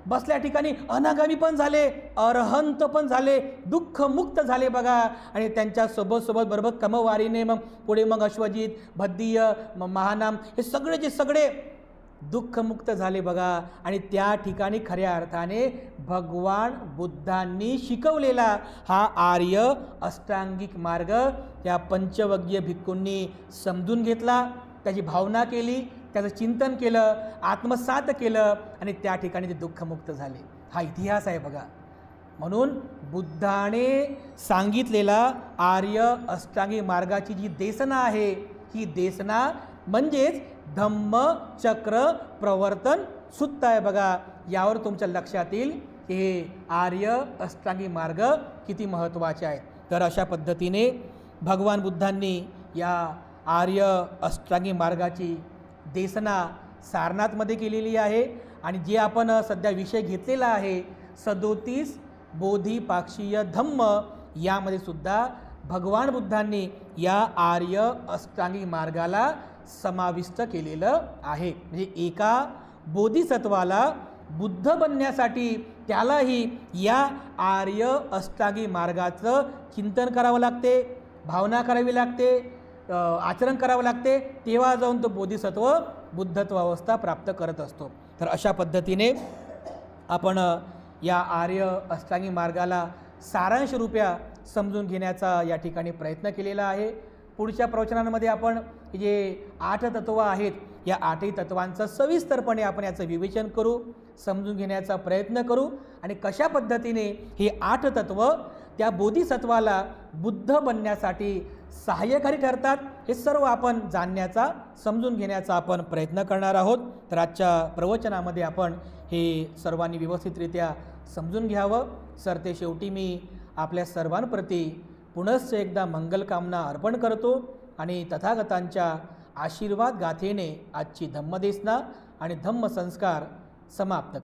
बसल्या ठिकाणी अनागामी पण झाले, अरहंत पण झाले, दुःखमुक्त झाले बघा. आणि त्यांच्या सोबत बरोबर कमवारीने मग पुढे मग अश्वजित, भद्दीय, महानाम हे सगळे दुःखमुक्त झाले बघा. आणि त्या ठिकाणी खऱ्या अर्थाने भगवान बुद्धांनी शिकवलेला हा आर्य अष्टांगिक मार्ग या पंचवग्गीय भिक्खूंनी समजून घेतला, त्याची भावना केली, त्याचं चिंतन केलं, आत्मसात केलं आणि त्या ठिकाणी ते दुःखमुक्त झाले. हा इतिहास आहे बघा. म्हणून बुद्धाने सांगितलेला आर्य अष्टांगिक मार्गाची जी देसना आहे, ही देसना म्हणजेच धम्म चक्र प्रवर्तन सूत्र आहे बघा. यावर तुमच्या लक्षात येईल की हे आर्य अष्टांगी मार्ग किती महत्त्वाचे आहेत. तर अशा पद्धतीने भगवान बुद्धांनी या आर्य अष्टांगी मार्गाची देशना सारनाथमध्ये केलेली आहे. आणि जे आपण सध्या विषय घेतलेला आहे 37 बोधिपाक्षीय धम्म, यामध्ये सुद्धा भगवान बुद्धांनी या आर्य अष्टांगी मार्गाला समाविष्ट केलेलं आहे. म्हणजे एका बोधिसत्वाला बुद्ध बनण्यासाठी त्यालाही या आर्य अष्टांगी मार्गाचं चिंतन करावं लागते, भावना करावी लागते, आचरण करावं लागते, तेव्हा जाऊन तो बोधिसत्व बुद्धत्व अवस्था प्राप्त करत असतो. तर अशा पद्धतीने आपण या आर्य अष्टांगी मार्गाला सारांश रूप्या समजून घेण्याचा या ठिकाणी प्रयत्न केलेला आहे. पुढच्या प्रवचनांमध्ये आपण जे 8 तत्व आहेत या 8ही तत्वांचं सविस्तरपणे आपण याचं विवेचन करू, समजून घेण्याचा प्रयत्न करू आणि कशा पद्धतीने हे 8 तत्व त्या बोधिसत्वाला बुद्ध बनण्यासाठी सहाय्यकारी ठरतात हे सर्व आपण जाणण्याचा, समजून घेण्याचा आपण प्रयत्न करणार आहोत. तर आजच्या प्रवचनामध्ये आपण हे सर्वांनी व्यवस्थितरित्या समजून घ्यावं. सरते शेवटी मी आपल्या सर्वांप्रती पुनश्च एकदा मंगलकामना अर्पण करतो आणि तथागतांच्या आशीर्वाद गाथेने आजची धम्मदेसना आणि धम्मसंस्कार समाप्त